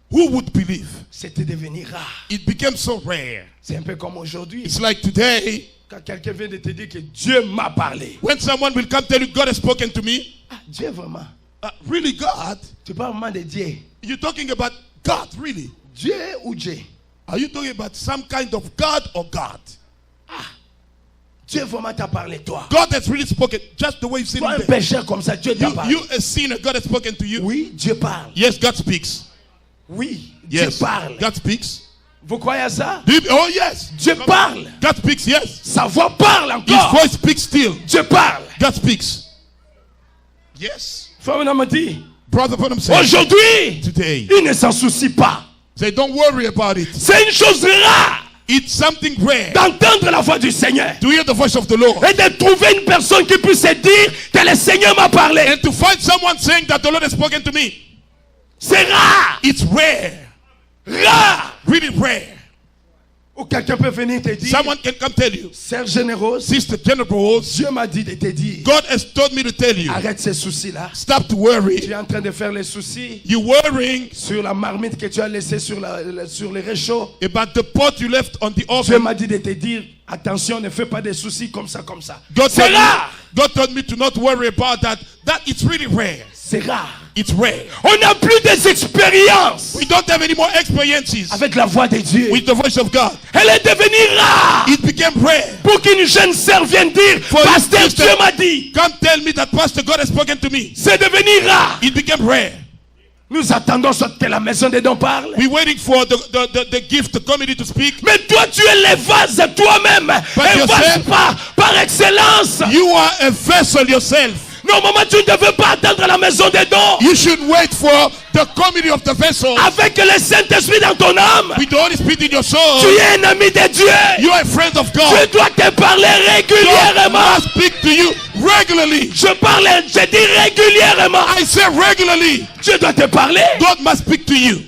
who would believe? C'était devenu rare. It became so rare. C'est un peu comme aujourd'hui. It's like today, Quand quelqu'un vient de te dire que Dieu m'a parlé. when someone will come tell you, "God has spoken to me." Ah, Dieu vraiment. Really, God? Tu parles vraiment de Dieu. You're talking about God, really? Dieu ou Dieu? Are you talking about some kind of God or God? Dieu vraiment t'a parlé, toi. God has really spoken, just the way you said Toi, un it. pécheur comme ça, Dieu t'a parlé. You a sinner, God has spoken to you. Oui, Dieu parle. Yes, God speaks. Oui, Yes, Dieu parle. God speaks. Vous croyez à ça? Oh yes, Dieu parle. God speaks. Yes, Sa voix parle His encore. voice speaks still. Dieu parle. God speaks. Yes, Frère Branham dit, brother Branham said aujourd'hui, today. il ne s'en soucie pas. Say, don't worry about it. C'est une chose rare It's something rare d'entendre la voix du Seigneur to hear the voice of the Lord et de trouver une personne qui puisse se dire que le Seigneur m'a parlé. and to find someone saying that the Lord has spoken to me. C'est rare. It's rare, Rare. really rare. Ou quelqu'un peut venir te dire, Someone can come tell you, Sœur généreuse, Sister General, Dieu m'a dit de te dire, God has told me to tell you, arrête ces soucis-là. stop to Tu worry. es en train de faire les soucis You're worrying sur la marmite que tu as laissée sur les réchauds. about the pot you left on the Dieu oven. m'a dit de te dire, attention, ne fais pas des soucis comme ça, comme ça. God C'est rare. told me to not worry about that. That it's really rare. C'est rare. It's rare. On n'a plus des expériences We don't have any more experiences avec la voix de Dieu. with the voice of God. Elle est devenue rare. It became rare. Pour qu'une jeune sœur vienne dire, Pasteur, you to Dieu m'a dit. Come tell me that Pastor God has spoken to me. C'est devenu rare. It became rare. Nous attendons soit que la maison des dons parle. We're waiting for the gift committee to speak. Mais toi, tu es le vase toi-même. Un vase yourself. par excellence. You are a vessel yourself. Normalement, tu ne devais pas attendre la maison des dons. You should wait for the committee of the vessel Avec le Saint-Esprit dans ton âme. with the Holy Spirit in your soul. Tu es un ami de Dieu. You are a friend of Tu God. dois te parler God régulièrement. must speak to you regularly. Je dis régulièrement. I say regularly. Dieu doit te parler. God must speak to you.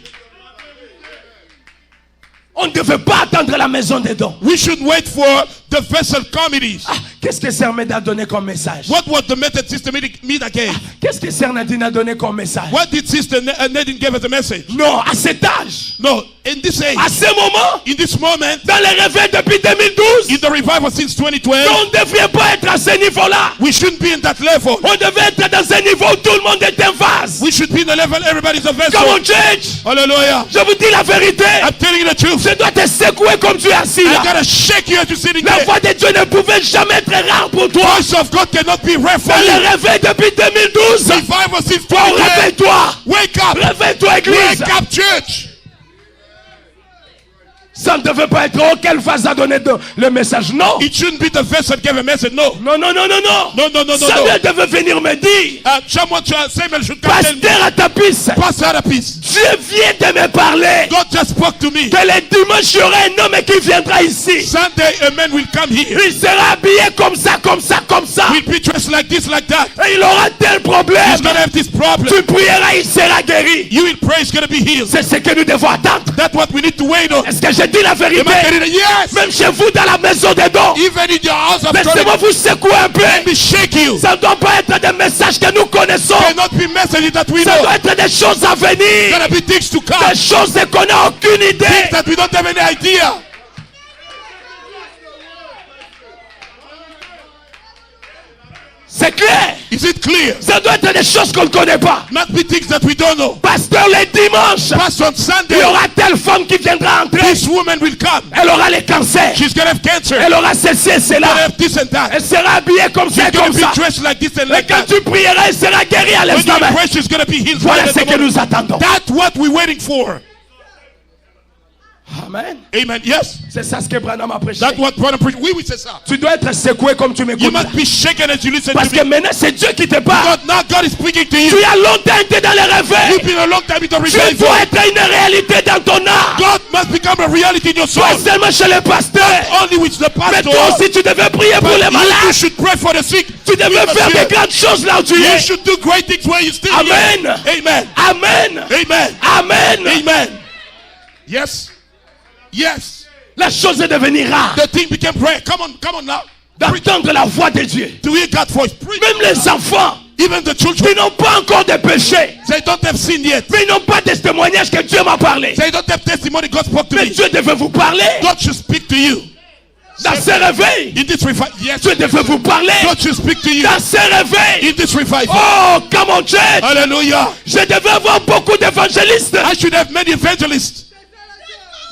On ne devait pas attendre la maison des dons. We should wait for the vessel committees. Ah, Qu'est-ce que Sœur Med a donné comme message? What was the method Sister Mida gave? Qu'est-ce que Sœur Nadine a donné comme message? What did Sister Nadine give as a message? Non, à cet âge, No, in this age, à ce moment, in this moment, dans les réveils depuis 2012, in the revival since 2012, on ne devrait pas être à ce niveau-là. we shouldn't be in that level. On devait être dans un niveau où tout le monde est un vase. We should be in the level everybody's a vessel. Come on, church. Hallelujah. Je vous dis la vérité. I'm telling you the truth. Je dois te secouer comme tu es assis I là. gotta shake you as you're sitting La there. voix de Dieu ne pouvait jamais être rare pour toi. Voice of God cannot be rare for Dans you. les réveils depuis 2012. Revival since Oh, 2012. réveille-toi. Wake up. Réveille-toi, église. Wake up, church. Ça ne devait pas être quelle phase a donné le message. Non. It shouldn't be the vessel that gave a message. No. Non, non, non, non, non. No, no, no, no, Samuel devait venir me dire, Samuel should come tell me, pasteur à ta piste, Pastor at a piece. Dieu vient de me parler. God just spoke to me. Que le dimanche, il y aura un homme qui viendra ici. Sunday, a man will come here. Il sera habillé comme ça, comme ça, comme ça. Will be dressed like this, like that. Et il aura tel problème. He's gonna have this problem. Tu prieras, il sera guéri. You will pray, he's gonna be healed. C'est ce que nous devons attendre. That's what we need to wait on. Est-ce que j'ai dit la vérité? Am I getting it? Yes. Même chez vous dans la maison des dons. Even in your house of Laissez-moi vous secouer un peu. let me shake you. Ça ne doit pas être des messages que nous connaissons. Cannot be messages that we Ça know. doit être des choses à venir. Gonna be things to come. Des choses qu'on n'a aucune idée. Things that we don't have any idea. C'est clair. Is it clear? Ça doit être des choses qu'on ne connaît pas. Not be things that we don't know. Pasteur, les dimanches, Pastor, on il y Sunday, aura telle femme qui viendra entrer. this woman will come. Elle aura les cancers. She's gonna have cancer. Elle aura ceci et Gonna cela. have this and that. Elle sera habillée comme ça She's et gonna comme be ça. dressed like this and Mais like quand that. tu prieras, elle sera guérie à When l'instant you même. pray, she's gonna be healed. Voilà right at ce the que moment. nous attendons. That's what we're waiting for. Amen. Amen. Yes. C'est ça ce que Branham a prêché. That's what brother preach. We say ça. Tu dois être secoué comme tu You m'écoutes. must be shaken as you listen Parce to que me. maintenant c'est Dieu qui te parle. God, now God is speaking to Tu you. as longtemps été dans les You've réveils. been a long time in the Tu revival. dois être une réalité dans ton âme. God must become a reality in your soul. Pas seulement chez le pasteur. Only with the Mais pastor. toi aussi tu devais prier pour les You malades. should pray for the sick. Tu devais Oui, faire monsieur. des grandes choses là où tu You es. should do great things where you still Amen. here. Amen. Amen. Amen. Amen. Amen. Yes. Yes. La chose est devenue rare. The thing became prayer. Come on now. D'entendre la voix de Dieu. To hear God's voice. Preach. Même les enfants Even the qui children. n'ont pas encore de péché. They don't have sin yet. Mais ils n'ont pas de témoignage que Dieu m'a parlé. They don't have testimony God spoke to Mais me. Dieu devait vous parler. God should speak to you. Dans ce réveil. In this revival. Yes. Dieu devait vous parler. God should speak to you. Dans ce réveil. In this revival. Oh, come on, church. Hallelujah. Je devais avoir beaucoup d'évangélistes. I should have many evangelists.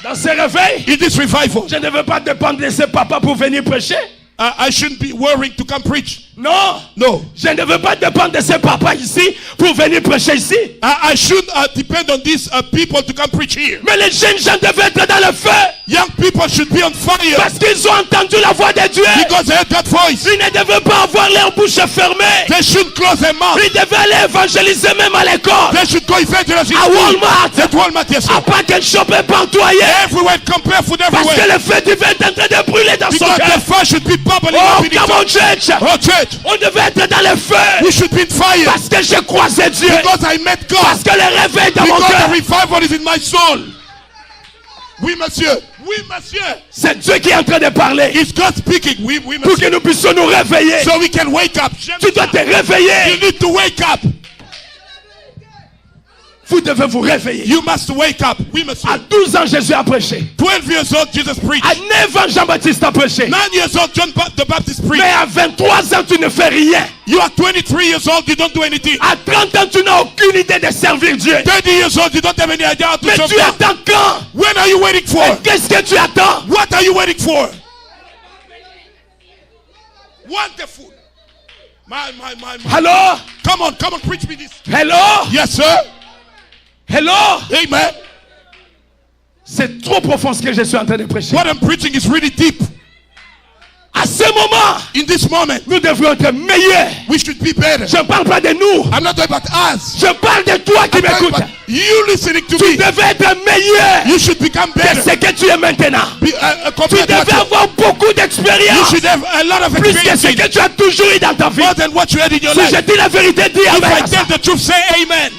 Dans ce réveil. In this revival. Je ne veux pas dépendre de ses papas pour venir prêcher. I shouldn't be worrying to come preach. Non. No. Je ne veux pas dépendre de ses papas ici pour venir prêcher ici. I should depend on these people to come preach here. Mais les jeunes gens devaient être dans le feu. Young people should be on fire Parce qu'ils ont entendu la voix de Dieu. because they heard God's voice. Ils ne devaient pas avoir leur bouche fermée. They should close their mouth. Ils devaient aller évangéliser même à l'école. They should go evangelize in À school. Walmart. At Walmart, yes, À sir. pas qu'un shop est partout ailleurs. Everywhere, compare food Parce que everywhere. le feu divin est en train de brûler dans son Because cœur. the fire should be bubbling Oh, up in come it. on, church. Oh, church. On devait être dans le feu. We should be in fire Parce que j'ai croisé Dieu. because I met God. Parce que le réveil dans mon Because cœur. the revival is in my soul. Oui, monsieur. Oui, monsieur. C'est Dieu qui est en train de parler. Is God speaking? Oui, oui, Pour que monsieur. nous puissions nous réveiller. So we can wake up. Tu dois te You réveiller. need to wake up. Vous devez vous réveiller. You must wake up. Oui, monsieur. À 12 ans, Jésus a prêché. 12 years old, Jesus preached. À 9 ans, Jean-Baptiste a prêché. 9 years old, John the Baptist Mais preached. à 23 ans, tu ne fais rien. You are 23 years old, you don't do anything. À 30 ans, tu n'as aucune idée de servir Dieu. 30 years old, you don't have any idea how to Mais serve tu God. attends quand? When are you waiting for? Et qu'est-ce que tu attends? What are you waiting for? Wonderful. My. Hello? Come on, preach me this. Hello? Yes, sir. Hello? Amen. C'est trop profond ce que je suis en train de prêcher. What I'm preaching is really deep. À ce moment, In this moment, nous devrions être meilleurs. we should be better. Je ne parle pas de nous. I'm not talking about us. Je parle de toi qui I'm talking m'écoutes. about you listening to Tu me. devais être meilleur You should become que better. ce que tu es maintenant. Be, Tu compared to what devais avoir beaucoup you d'expérience. should have a lot of Plus que experience ce in que tu as toujours eu dans ta vie. more than what you had in your Si life. je dis la vérité, dis If I amen. tell the truth, say amen.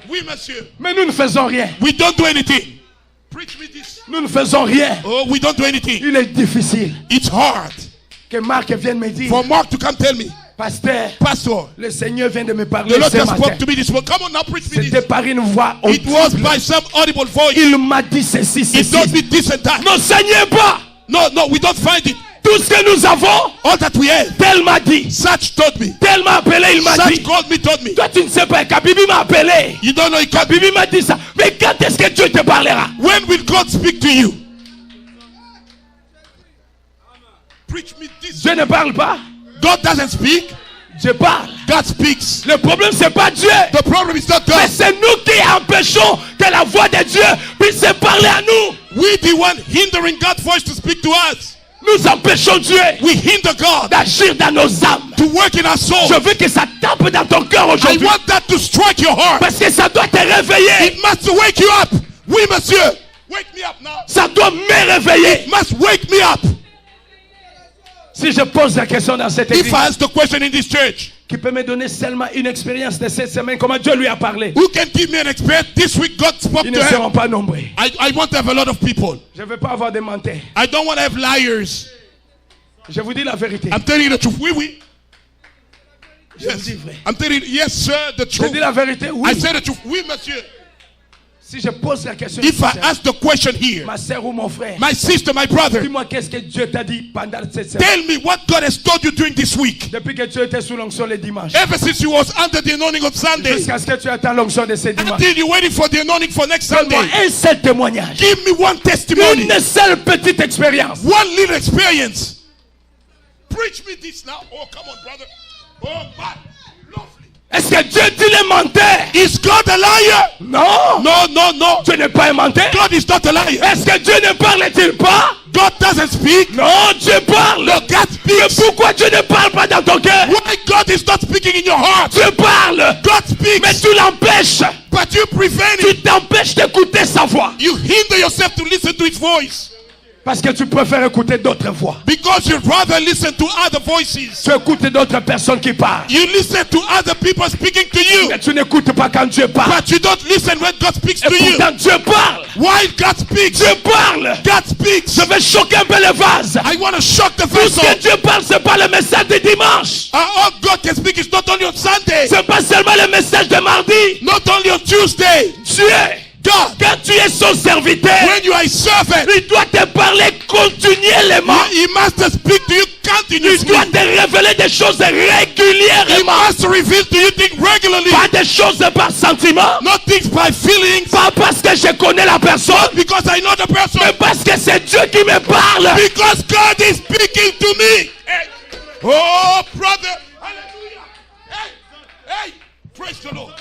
Oui, monsieur. Mais nous ne faisons rien. We don't do anything. Preach me this. Nous ne faisons rien. Oh, we don't do anything. Il est difficile It's hard que Marc vienne me dire, for Mark to come tell me, pasteur, Pastor, le Seigneur vient de me parler the Lord ce just matin. spoke to me this morning. Come on now, preach me C'était this. par une voix It was audible. by some audible voice. Il m'a dit ceci, It ceci. don't be this and that. Ne saignez pas. No, we don't find it. Tout ce que nous avons, All that we have. tel m'a dit. Such told me. Tel m'a appelé, il m'a Such dit. called me, told me. Toi, tu ne sais pas, Kabibi m'a appelé. You don't know it can be. Kabibi m'a dit ça. Mais quand est-ce que Dieu te parlera? When will God speak to you? Preach me this. Dieu ne parle pas. God doesn't speak. Dieu parle. God speaks. Le problème, c'est pas Dieu. The problem is not Mais God. c'est nous qui empêchons que la voix de Dieu puisse parler à nous. We the one hindering God's voice to speak to us. Nous empêchons Dieu We hinder God d'agir dans nos âmes. to work in our soul. Je veux que ça tape dans ton cœur I aujourd'hui. want that to strike your heart. Parce que ça doit te réveiller. It must wake you up. Oui, monsieur. Wake me up now. Ça doit me réveiller. It must wake me up. Si je pose la question dans cette If église, I ask the question in this church, qui peut me donner seulement une expérience de cette semaine, comment Dieu lui a parlé, who can give me an experience? This week God spoke ils to ne him. seront pas nombreux. I want to have a lot of people. Je ne veux pas avoir des menteurs. I don't want to have liars. Je vous dis la vérité. I'm telling you the truth. Oui, oui. Je vous Yes. dis vrai. I'm telling you, yes, sir, the Je truth. dis la vérité, I oui. say the truth. Oui, monsieur. Si je pose la question, If I ask the question here, ma soeur ou mon frère, my sister, my brother, dis-moi qu'est-ce que Dieu t'a dit pendant cette semaine. tell me what God has told you during this week. Depuis que tu étais sous l'onction les dimanches. Ever since you was under the anointing of Sunday, Jusqu'à ce que tu attends l'onction de ces dimanches. until you're waiting for the anointing for next Donne-moi Sunday, un seul témoignage. give me one testimony, Une seule petite expérience. one little experience. Preach me this now. Oh, come on, brother. Oh, my. Lovely. Est-ce que Dieu dit les menteurs? Is God a liar? Non. No. Dieu n'est pas un menteur. God is not a liar. Est-ce que Dieu ne parle-t-il pas? God doesn't speak. Non, Dieu parle. No, God Mais speaks. pourquoi Dieu ne parle pas dans ton cœur? Why God is not speaking in your heart? Dieu parle. God Mais speaks, tu l'empêches. but you prevent Tu it. t'empêches d'écouter sa voix. You hinder yourself to listen to his voice Parce que tu préfères écouter d'autres voix. because you'd rather listen to other voices. Tu écoutes d'autres personnes qui parlent. You listen to other people speaking to you, Mais tu n'écoutes pas quand Dieu parle. but you don't listen when God speaks Et to you. pourtant Dieu parle. Why God speaks? Dieu parle. God speaks. Je vais choquer un peu les vases. I want to shock the Tout ce vessel. que Dieu parle, c'est pas le message de dimanche. All God can speak is not only on Sunday, C'est pas seulement le message de mardi. not only on Tuesday. Dieu, God, quand tu es son serviteur, when you are a servant, il doit te parler continuellement. He must speak to you Il continuously. doit te révéler des choses He régulièrement. must reveal to you things regularly, Pas des choses par sentiment. not things by feelings, Pas parce que je connais la personne. because I know the person, Mais parce que c'est Dieu qui me parle. because God is speaking to me. Hey. Oh, brother. Hallelujah. Hey. Praise the Lord.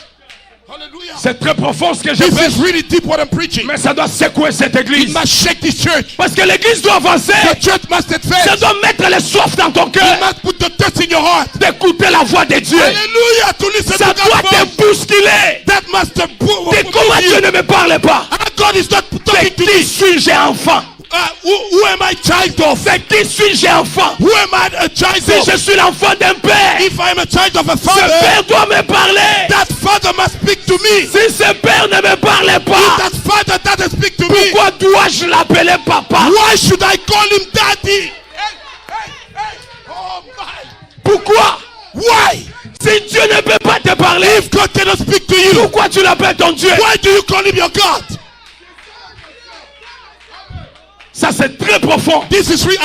Hallelujah. C'est très profond ce que je This fais. is really deep what I'm preaching. Mais ça doit secouer cette It église. must shake this church. Parce que l'église doit avancer. The church must Ça advance. doit mettre les soif dans ton You cœur. must put the thirst in your heart. D'écouter la voix de Dieu. Hallelujah. To listen Ça to doit God's te voice. bousculer. That must Et comment put Dieu you. ne me parle pas? Ah, God is not De talking to qui me. suis-je enfant? Who am I child of? De qui suis-je enfant? Who am I a child Si je of? suis l'enfant d'un père, If I am a child of a ce father, père doit me parler. that father must speak to me. Si ce père ne me parle If pas, that father doesn't speak to me, pourquoi dois-je l'appeler papa? why should I call him daddy? Hey. Oh my. Pourquoi? Why? Si Dieu ne peut pas te parler, If God cannot speak to you, pourquoi tu l'appelles ton Dieu? why do you call him your God? Ça c'est très profond. This is real.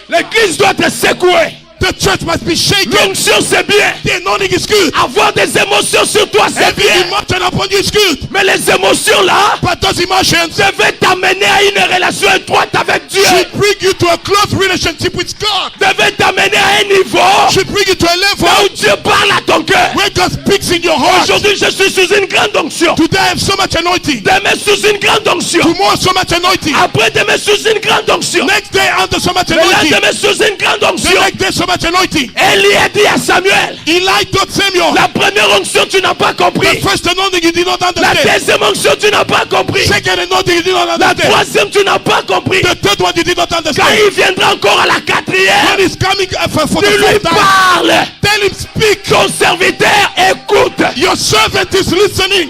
L'église doit être secouée. The church must be shaken. L'onction c'est bien. The anointing is good. Avoir des émotions sur toi c'est Every bien. emotion upon you is good. Mais les émotions là But those emotions devaient t'amener à une relation étroite avec Dieu. should bring you to a close relationship with God. Devaient t'amener à un niveau Should bring you to a là level où Dieu parle à ton cœur. where God speaks in your heart. Aujourd'hui je suis sous une grande onction. Today I have so much anointing. Demain sous une grande onction. Tomorrow so much anointing. Après demain sous une grande onction. Next day under so much Le anointing. lendemain sous une grande The onction. next day so much anointing. Élie a dit à Samuel, Eli told Samuel, la première onction tu n'as pas the compris. first anointing you did not La understand. deuxième onction tu n'as pas compris. Second anointing you did not La understand. troisième tu n'as pas compris. The third one you did not Quand understand. il viendra encore à la quatrième, When he's coming for tu the lui fourth time, parles. tell him speak. Ton serviteur écoute. Your servant is listening.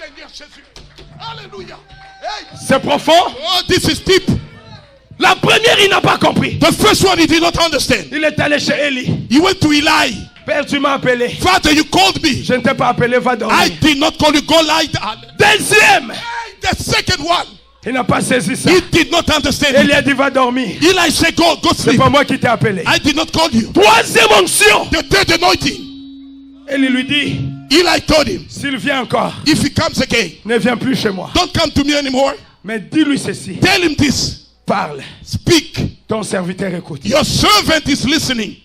Seigneur Jésus. Hallelujah. Hey. C'est profond. Oh, this is deep. La première, il n'a pas compris. The first one he did not understand. Il est allé chez Élie. He went to Eli. Père, tu m'as appelé. Father, you called me. Je ne t'ai pas appelé, va dormir. I did not call you. Go lie down. Deuxième, Hey, the second one. il n'a pas saisi ça. He did not understand. Élie a dit, va dormir. Eli said, go C'est sleep. pas moi qui t'ai appelé. I did not call you. Troisième onction. The third anointing. Élie lui dit, Eli told him, s'il vient encore, if he comes again, ne viens plus chez moi. don't come to me anymore. Mais dis-lui ceci. Tell him this. Parle. Speak. Ton serviteur écoute. Your servant is listening.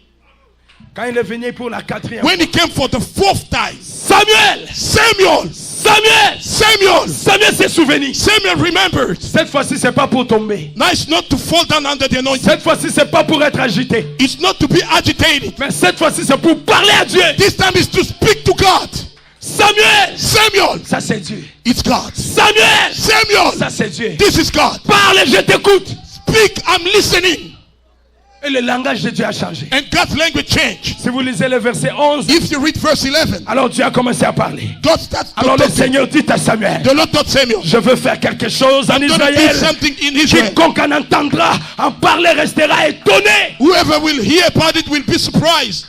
Quand il est venu pour la quatrième, When he came for the fourth time, Samuel, Samuel s'est souvenu. Samuel remembered. Cette fois-ci, c'est pas pour tomber. Now it's not to fall down under the anointing. Cette fois-ci, c'est pas pour être agité. It's not to be agitated. Mais cette fois-ci, c'est pour parler à Dieu. This time is to speak to God. Samuel, ça c'est Dieu. It's God. Samuel, Samuel, ça c'est Dieu. this is God. Parle, je t'écoute. Speak, I'm listening. Et le langage de Dieu a changé. And God's language changed. Si vous lisez le verset 11, If you read verse 11, alors Dieu a commencé à parler. God starts to Alors le talk. Seigneur dit à Samuel, The Lord told Samuel, je veux faire quelque chose en I'm going to do Israël. something in Israel. Quiconque en entendra, en parler restera étonné. Whoever will hear about it will be surprised.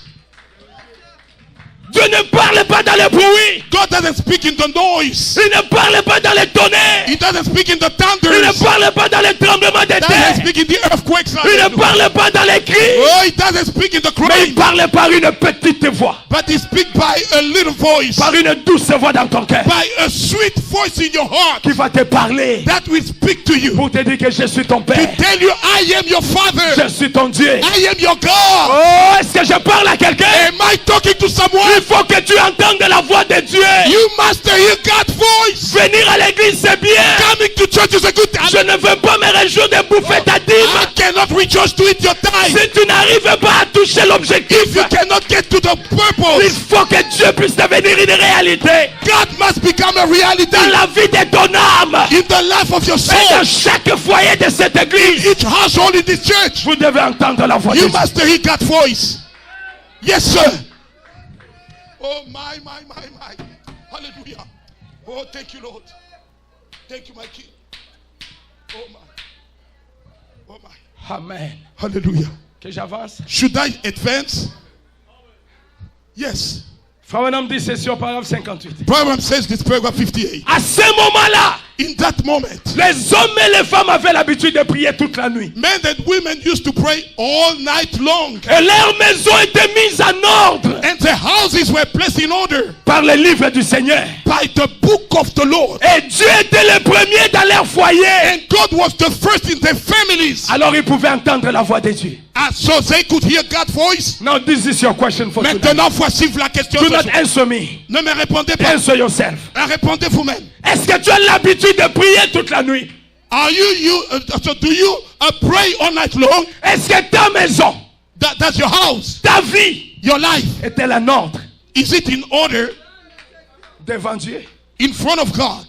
Dieu ne parle pas dans le bruit. God doesn't speak in the noise. Il ne parle pas dans les tonnerres. He doesn't speak in the Il ne thunders. parle pas dans les tremblements de He doesn't terre. speak in the earthquakes. Il ne parle pas dans les cris. Oh, he doesn't speak in the Mais crying. il parle par une petite voix. But he speaks by a little voice. Par une douce voix dans ton cœur. By a sweet voice in your heart. Qui va te parler. That will speak to you. Pour te dire que je suis ton To Père. tell you, I am your father. Je suis ton Dieu. I am your God. Oh, est-ce que je parle à quelqu'un? Am I talking to someone? Il faut que tu entendes la voix de Dieu. You must hear God's voice. Venir à l'église, c'est bien. Coming to church is a good thing. Je ne veux pas me réjouir de bouffer ta I dîme. cannot rejoice to eat your tithe. Si tu n'arrives pas à toucher l'objectif, If you cannot get to the il purpose, faut que Dieu puisse devenir une réalité God must become a reality dans la vie de ton âme in the life of your et dans soul. chaque foyer de cette église. Each household in this church, Vous devez entendre la voix de you Dieu. must hear God's voice. Yes, sir. Oh, my. Hallelujah. Oh, thank you, Lord. Thank you, my King. Oh, my. Oh, my. Amen. Hallelujah. Que j'avance. Should I advance? Yes. Frère Branham dit ceci au paragraphe 58. Proverbs says this, paragraph 58. À ce moment-là, In that moment, les hommes et les femmes avaient l'habitude de prier toute la nuit. men and women used to pray all night long. Et leurs maisons étaient mises en ordre And the houses were placed in order par le livre du Seigneur. by the book of the Lord. Et Dieu était le premier dans leur foyer. And God was the first in their families. Alors ils pouvaient entendre la voix de Dieu. And so they could hear God's voice. Now this is your question for today. Maintenant, voici la question. Do ce not soir. answer me. Ne me répondez pas. Answer yourself. Répondez vous-même. Est-ce que tu as l'habitude de prier toute la nuit? So do you pray all night long? Est-ce que ta maison, That's your house, ta vie, your life. est-elle en ordre Is it in order devant Dieu? in front of God?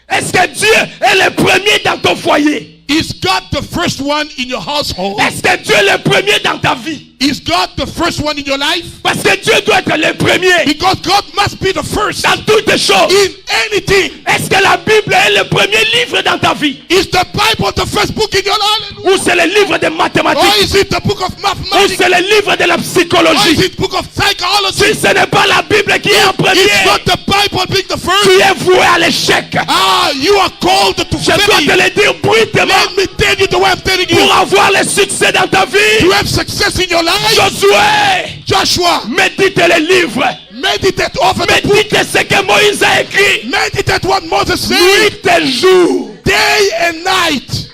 Est-ce que Dieu est le premier dans ton foyer? Is God the first one in your household? Est-ce que Dieu est le premier dans ta vie? Is God the first one in your life? Parce que Dieu doit être le premier Because God must be the first dans toutes les choses. in anything. Est-ce que la Bible est le premier livre dans ta vie? Is the Bible the first book in your life? Ou c'est le livre de Or mathématiques? is it the book of Ou mathematics? c'est le livre de la Or is psychologie? it book of psychology? Si ce n'est pas la Bible qui est en It's premier, not the Bible being the tu first. es voué à l'échec. You are called to Je dois te fail. le dire brutalement. Let me tell you the way I'm telling Pour you. avoir le succès dans ta vie, To have success in your life, Josué, Joshua, médite le livre. meditate over the book. Médite ce que Moïse a écrit. Meditate what Moses said. Nuit et jour. Day and night.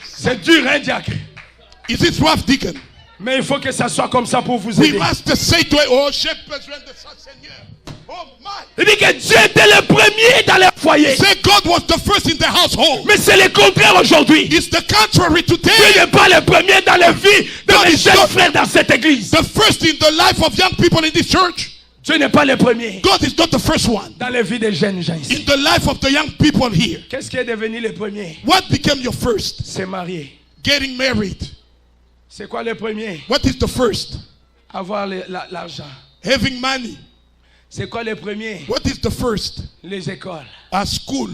C'est dur, hein, diacre? Is it rough, deacon? Mais il faut que ça soit comme ça pour vous We aider. must say to it, oh, j'ai besoin de ça, Seigneur. Oh, my. Il dit que Dieu était le premier dans le foyer. Say God was the first in the household. Mais c'est le contraire aujourd'hui. It's the contrary Dieu today. n'est pas le premier dans la vie de God mes is jeunes not frères dans cette église. the first in the life of young people in this church. Dieu n'est pas le premier God is not the first one dans la vie des jeunes gens ici. in the life of the young people here. Qu'est-ce qui est devenu le premier? What became your first? C'est marié. Getting married. C'est quoi le premier? What is the first? Avoir l'argent. Having money. C'est quoi les premiers? What is the first? Les écoles. A school.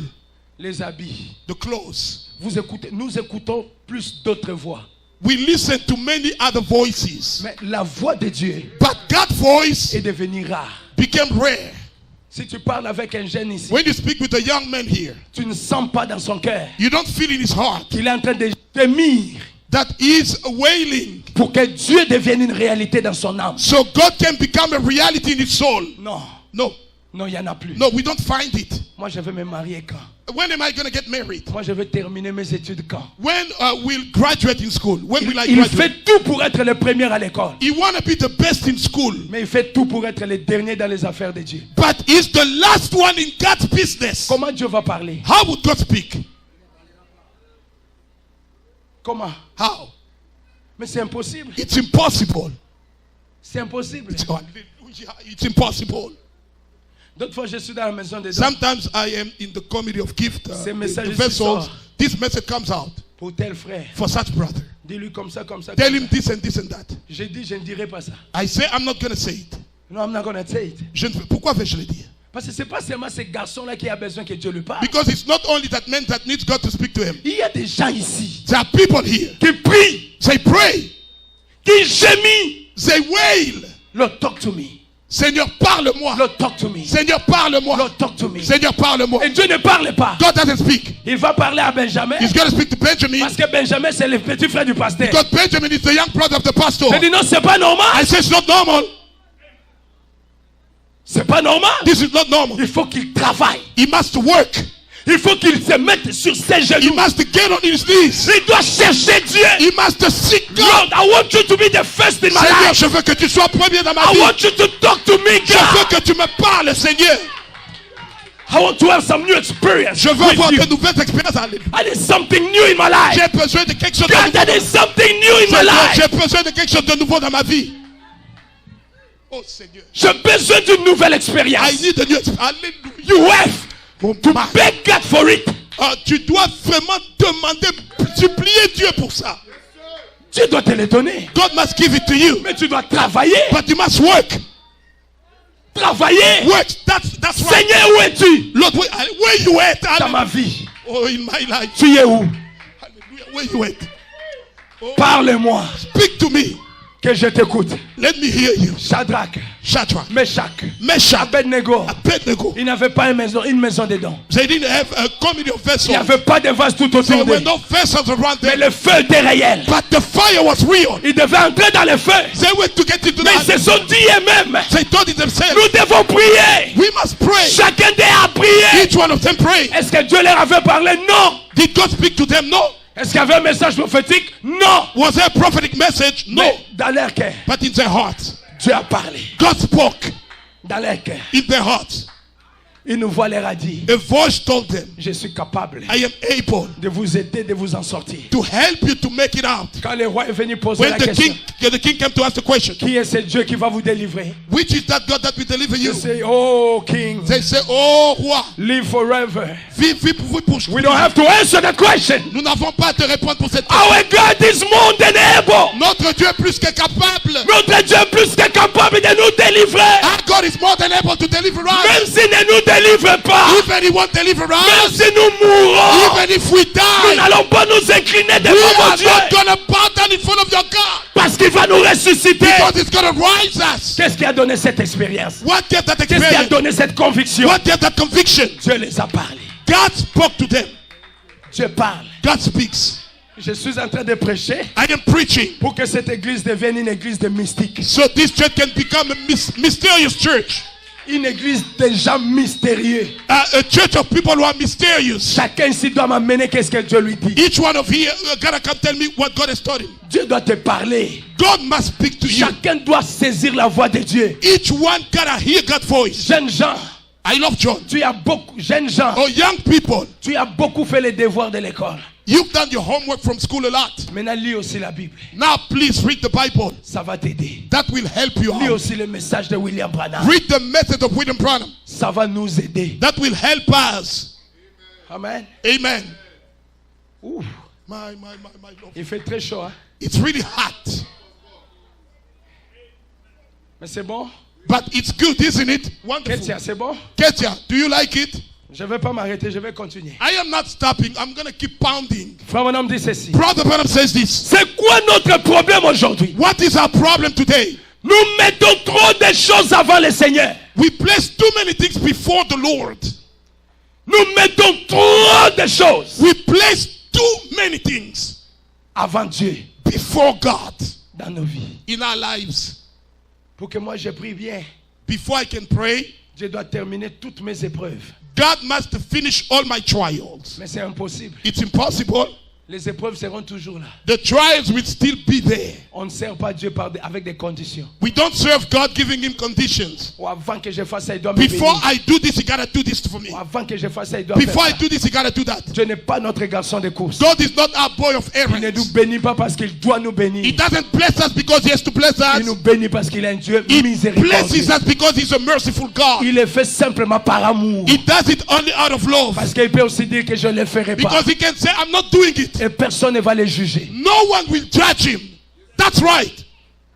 Les habits. The clothes. Nous écoutons plus d'autres voix. We listen to many other voices. Mais la voix de Dieu But God's voice est devenue rare. became rare. Si tu parles avec un jeune ici, When you speak with a young man here, tu ne sens pas dans son cœur you don't feel in his heart qu'il est en train de gémir that he's wailing pour que Dieu devienne une réalité dans son âme. so God can become a reality in his soul. Non, No, non, il n'y en a plus. no, we don't find it. Moi, je veux me marier quand? When am I going to get married? Moi, je veux terminer mes études quand? When we'll graduate in school? When will I Il graduate? fait tout pour être le premier à l'école. He want to be the best in school, Mais il fait tout pour être le dernier dans les affaires de Dieu. but he's the last one in God's business. Comment Dieu va parler? How would God speak? Comment? How? Mais c'est impossible. It's impossible. C'est impossible. Hallelujah. It's impossible. D'autres fois, je suis dans la maison des dons. Sometimes I am in the committee of gift, Ces messages the ici vessels. sortent. This message comes out Pour tel frère. for such brother. Dis-lui comme ça, comme ça. Tell comme him this and this and that. ça. J'ai dit, je ne dirai pas ça. I say I'm not going to say it. No, I'm not going to say it. Pourquoi vais-je le dire? Parce que c'est pas seulement ce garçon-là qui a besoin que Dieu lui parle. Because it's not only that man that needs God to speak to him. Il y a des gens ici There are people here. qui prient, They pray. qui gémissent. They wail. Lord, talk to me. Seigneur, parle-moi. Lord, talk to me. Seigneur, parle-moi. Lord, talk to me. Seigneur, parle-moi. Et Dieu ne parle pas. God doesn't speak. Il va parler à Benjamin. He's going to speak to Benjamin. Parce que Benjamin, c'est le petit frère du pasteur. Because Benjamin is the young brother of the pastor. Je dis non, c'est pas normal. I say it's not normal. C'est pas normal. This is not normal. Il faut qu'il travaille. He must work. Il faut qu'il se mette sur ses He genoux. must get on his knees. Il doit chercher Dieu. He must seek God. Lord, I want you to be the first in my Seigneur, life. je veux que tu sois premier dans ma I vie. want you to talk to me, Je veux God. que tu me parles, Seigneur. I want to have some new experience. Je veux with avoir you. de nouvelles expériences. Alléluia. I need something new in my life. J'ai besoin de quelque chose de God, nouveau. there is something new in my Seigneur, life. j'ai besoin de quelque chose de nouveau dans ma vie. Oh Seigneur. J'ai besoin d'une nouvelle I expérience. need a new experience. Alléluia. You have Mon to Père. beg God for it. Tu dois vraiment demander, supplier Dieu pour ça. Dieu doit te le donner. God must give it to you. Mais tu dois travailler. But you must work. Travailler. Work. That's right. Seigneur, où es-tu Lord, where you at? dans ma vie? Oh, in my life. Tu es où? Hallelujah. Where you at? Parle-moi, Speak to me. que je t'écoute. Let me hear you. Shadrach, Shadrach, Meshach, Meshach, Abednego. Abednego. Il n'avait pas une maison dedans. They didn't have a comedy of Il n'y vessels. avait pas de vase tout There autour were d'eux. no vessels around Mais them. le feu était réel. But the fire was real. Ils devaient entrer dans le feu. They went to get into Mais ils se the sont dit eux-mêmes, They told it themselves. nous devons prier. We must pray. Chacun d'eux a prié. Each one of them prayed. Est-ce que Dieu leur avait parlé? Non. Did God speak to them? No. Est-ce qu'il y avait un message prophétique? Non. Was there a prophetic message? No. Mais dans leur cœur, But in their hearts, Dieu a parlé. God spoke Dans leur cœur, in their hearts. une voix leur a dit, A voice told them, je suis capable I am able de vous aider, de vous en sortir. to help you to make it out. Quand le roi est venu poser When la the question, king came to ask the question, qui est ce Dieu qui va vous délivrer? which is that God that will deliver You you? say, oh King, They say, oh roi, live forever. vive pour We don't have to answer that question. Nous n'avons pas à te répondre pour cette question. Our God is more than able. Notre Dieu est plus que capable. Notre Dieu est plus que capable de nous délivrer. Our God is more than able to deliver us. Même s'il ne nous délivre pas, Even He won't deliver même us. si nous mourrons, Even if we nous die, n'allons pas nous incliner we devant mon are Dieu. not going to bow down in front of your God. Parce qu'il va nous ressusciter. Because He's going to rise us. Qu'est-ce qui a donné cette expérience? What gave that Qu'est-ce qui a experience? donné cette conviction? What gave that conviction? Dieu les a parlé. God spoke to them. Dieu parle. God speaks. Je suis en train de prêcher I am preaching pour que cette église devienne une église de mystiques. so this church can become a mysterious church. Une église de gens mystérieux. A church of people who are mysterious. Chacun ici doit m'amener qu'est-ce que Dieu lui dit. Each one of here gotta come tell me what God has told him. Dieu doit te parler. God must speak to you. Chacun doit saisir la voix de Dieu. Each one gotta hear God's voice. Jeunes gens, I love John. tu as beaucoup, jeunes gens, Oh, young people, tu as beaucoup fait les devoirs de l'école. you've done your homework from school a lot. Maintenant, lis aussi la Bible. Now, please read the Bible. Ça va t'aider. That will help you Lis out. aussi le message de William Branham. Read the message of William Branham. Ça va nous aider. That will help us. Amen. Amen. Ouh, My Lord. il fait très chaud. Hein? It's really hot. Mais c'est bon? But it's good, isn't it? Wonderful. Ketia, c'est bon? Ketia, do you like it? Je ne vais pas m'arrêter, je vais continuer. I am not stopping. I'm going to keep pounding. Frère Branham dit ceci. Brother Branham says this. C'est quoi notre problème aujourd'hui? What is our problem today? Nous mettons trop de choses avant le Seigneur. We place too many things before the Lord. Nous mettons trop de choses We place too many things avant Dieu before God dans nos vies. in our lives. Pour que moi je prie bien, Before I can pray, Dieu doit terminer toutes mes épreuves. God must finish all my trials. Mais c'est impossible. It's impossible. Les épreuves seront toujours là. The trials will still be there. On ne sert pas Dieu avec des conditions. We don't serve God giving him conditions. Ou avant que je fasse ça, il doit me Before bénir. I do this, you gotta do this for me. Ou avant que je fasse ça, il doit Before I faire ça. do this, you gotta do that. Dieu n'est pas notre garçon de course. God is not our boy of Il ne nous errands. bénit pas parce qu'il doit nous bénir. He doesn't bless us because he has to bless Il nous us. bénit parce qu'il est un Dieu He miséricordieux. blesses us because he's a merciful God. Il le fait simplement par amour. He does it only out of love. Parce qu'il peut aussi dire que je ne le ferai pas. Because he can say, I'm not doing it. Et personne ne va le juger. No one will judge him. That's right.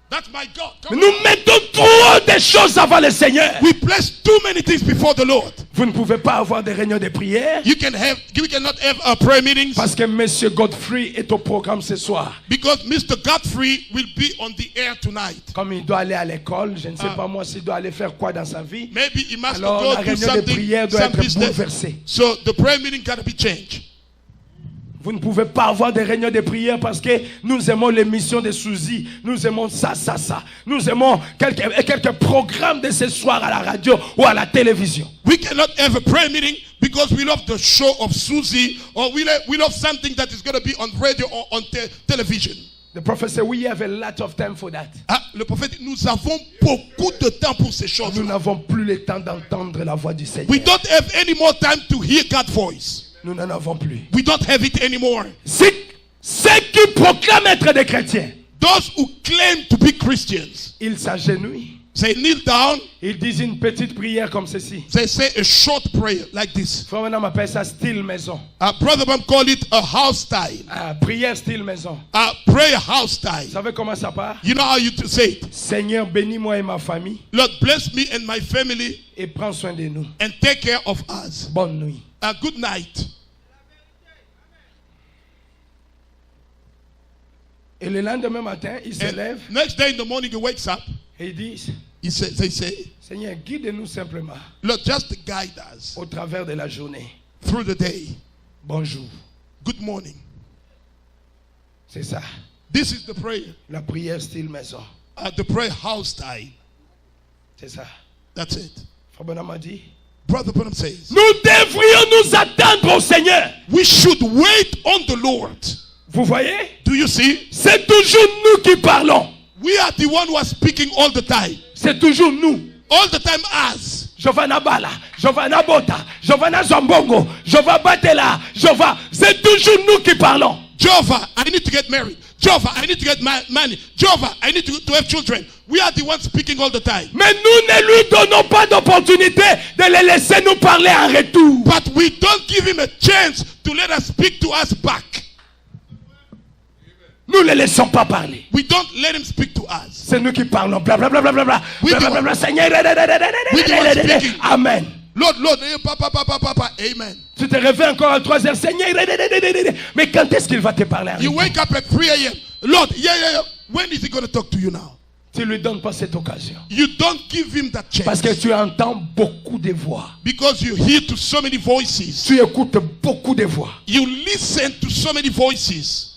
That's my God. Come Nous mettons trop de choses avant le Seigneur. on. We place too many things before the Lord. Vous ne pouvez pas avoir des réunions de prière You cannot have prayer meetings parce que Monsieur Godfrey est au programme ce soir. because Mr. Godfrey will be on the air tonight. Comme il doit aller à l'école, je ne sais pas moi s'il doit aller faire quoi dans sa vie. Maybe he must Alors go la do réunion de something, prière doit some être business. bouleversée. So the prayer meeting got to be changed. Vous ne pouvez pas avoir des réunions de prière parce que nous aimons l'émission de Suzy. Nous aimons ça. Nous aimons quelques programmes de ce soir à la radio ou à la télévision. We cannot have a prayer meeting because we love the show of Susie or we love something that is going to be on radio or on television. The prophet said we have a lot of time for that. Ah, le prophète, nous avons beaucoup de temps pour ces choses. Nous n'avons plus le temps d'entendre la voix du Seigneur. We don't have any more time to hear God's voice. Nous n'en avons plus. We don't have it anymore. Ceux qui proclament être des chrétiens, Those who claim to be Christians, ils s'agenouillent. they kneel down, Ils disent une petite prière comme ceci. they say a short prayer like this. Frère Branham appelle ça style maison. Brother Bam call it a house style. Prière style maison. Prayer house style. Vous savez comment ça part? You know how you to say it? Seigneur, bénis-moi et ma famille Lord, bless me and my family et prends soin de nous. and take care of us. Bonne nuit. Good night. Et le lendemain matin, il se lève Next day in the morning, he wakes up. et il dit, They say, Seigneur, guide-nous simplement Lord, just guide us au travers de la journée. through the day. Bonjour. Good morning. C'est ça. This is the prayer. La prière style maison. The prayer house style. C'est ça. That's it. Frère Branham a dit, Brother Branham says, nous devrions nous attendre au Seigneur. we should wait on the Lord. Vous voyez? Do you see? C'est toujours nous qui parlons. We are the one who are speaking all the time. C'est toujours nous. All the time us. Giovanna Bala, Giovanna Bota, Giovanna Zambongo, Giovanna Batela, Giovanna. C'est toujours nous qui parlons. Jehovah, I need to get married. Jehovah, I need to get money. Jehovah, I need to have children. We are the ones speaking all the time. Mais nous ne lui donnons pas d'opportunité de le laisser nous parler en retour. But we don't give him a chance to let us speak to us back. Nous ne le laissons pas parler. We don't let him speak to us. C'est nous qui parlons. Bla bla bla bla bla bla. We Bla the bla bla one- bla. Seigneur. We the one speaking. Amen. Lord, papa, amen. Tu te réveilles encore à 3 heures. Seigneur. Mais quand est-ce qu'il va te parler en You retour? wake up at 3 a.m. Lord, yeah. When is he going to talk to you now? Tu ne lui donnes pas cette occasion. You don't give him that Parce chance. que tu entends beaucoup de voix. Because you hear to so many voices. Tu écoutes beaucoup de voix. You listen to so many voices.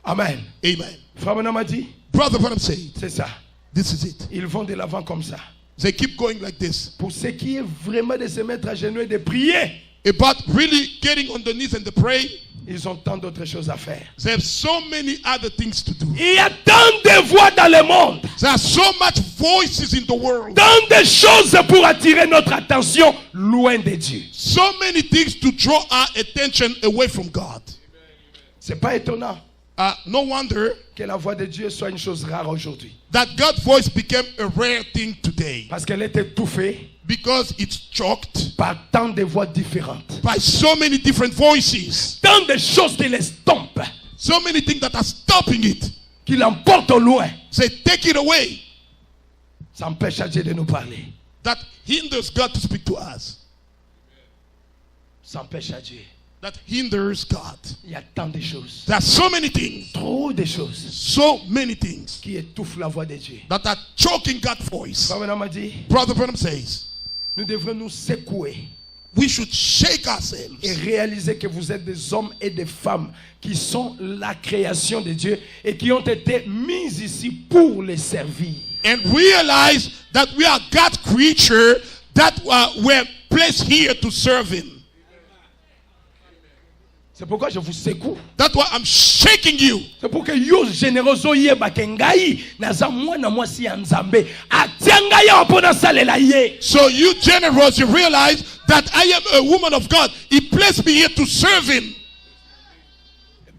Amen. Amen. Frère Branham a dit, Brother Branham said, c'est ça. this is it. Ils vont de l'avant comme ça. They keep going like this. Pour ce qui est vraiment de se mettre à genoux et de prier, About really getting on the knees and to pray, ils ont tant d'autres choses à faire. they have so many other things to do. Il y a tant de voix dans le monde, There are so much voices in the world. tant de choses pour attirer notre attention loin de Dieu. So many things to draw our attention away from God. C'est pas étonnant No wonder que la voix de Dieu soit une chose rare aujourd'hui. that God's voice became a rare thing today. Parce qu'elle est étouffée Because it's choked par tant de voix différentes. by so many different voices. Tant de choses qui l'estompent, So many things that are stopping it. qui l'emportent au loin. Say, take it away. Ça empêche à Dieu de nous parler. that hinders God to speak to us. Ça empêche à Dieu. That hinders God. Il y a tant de choses. There are so many things. Trop de choses So many things qui étouffent la voix de Dieu. that are choking God's voice. Frère Branham a dit, Brother Branham says, nous devrons nous secouer we should shake ourselves et réaliser que vous êtes des hommes et des femmes qui sont la création de Dieu et qui ont été mis ici pour les servir. and realize that we are God's creature that were placed here to serve Him. C'est pourquoi je vous secoue. That's why I'm shaking you. C'est pour que yo généroso yeba ke ngai naza mwana mwasi ya nzambe atia ngai apo na salela ye. So you generous, you realize that I am a woman of God. He placed me here to serve Him.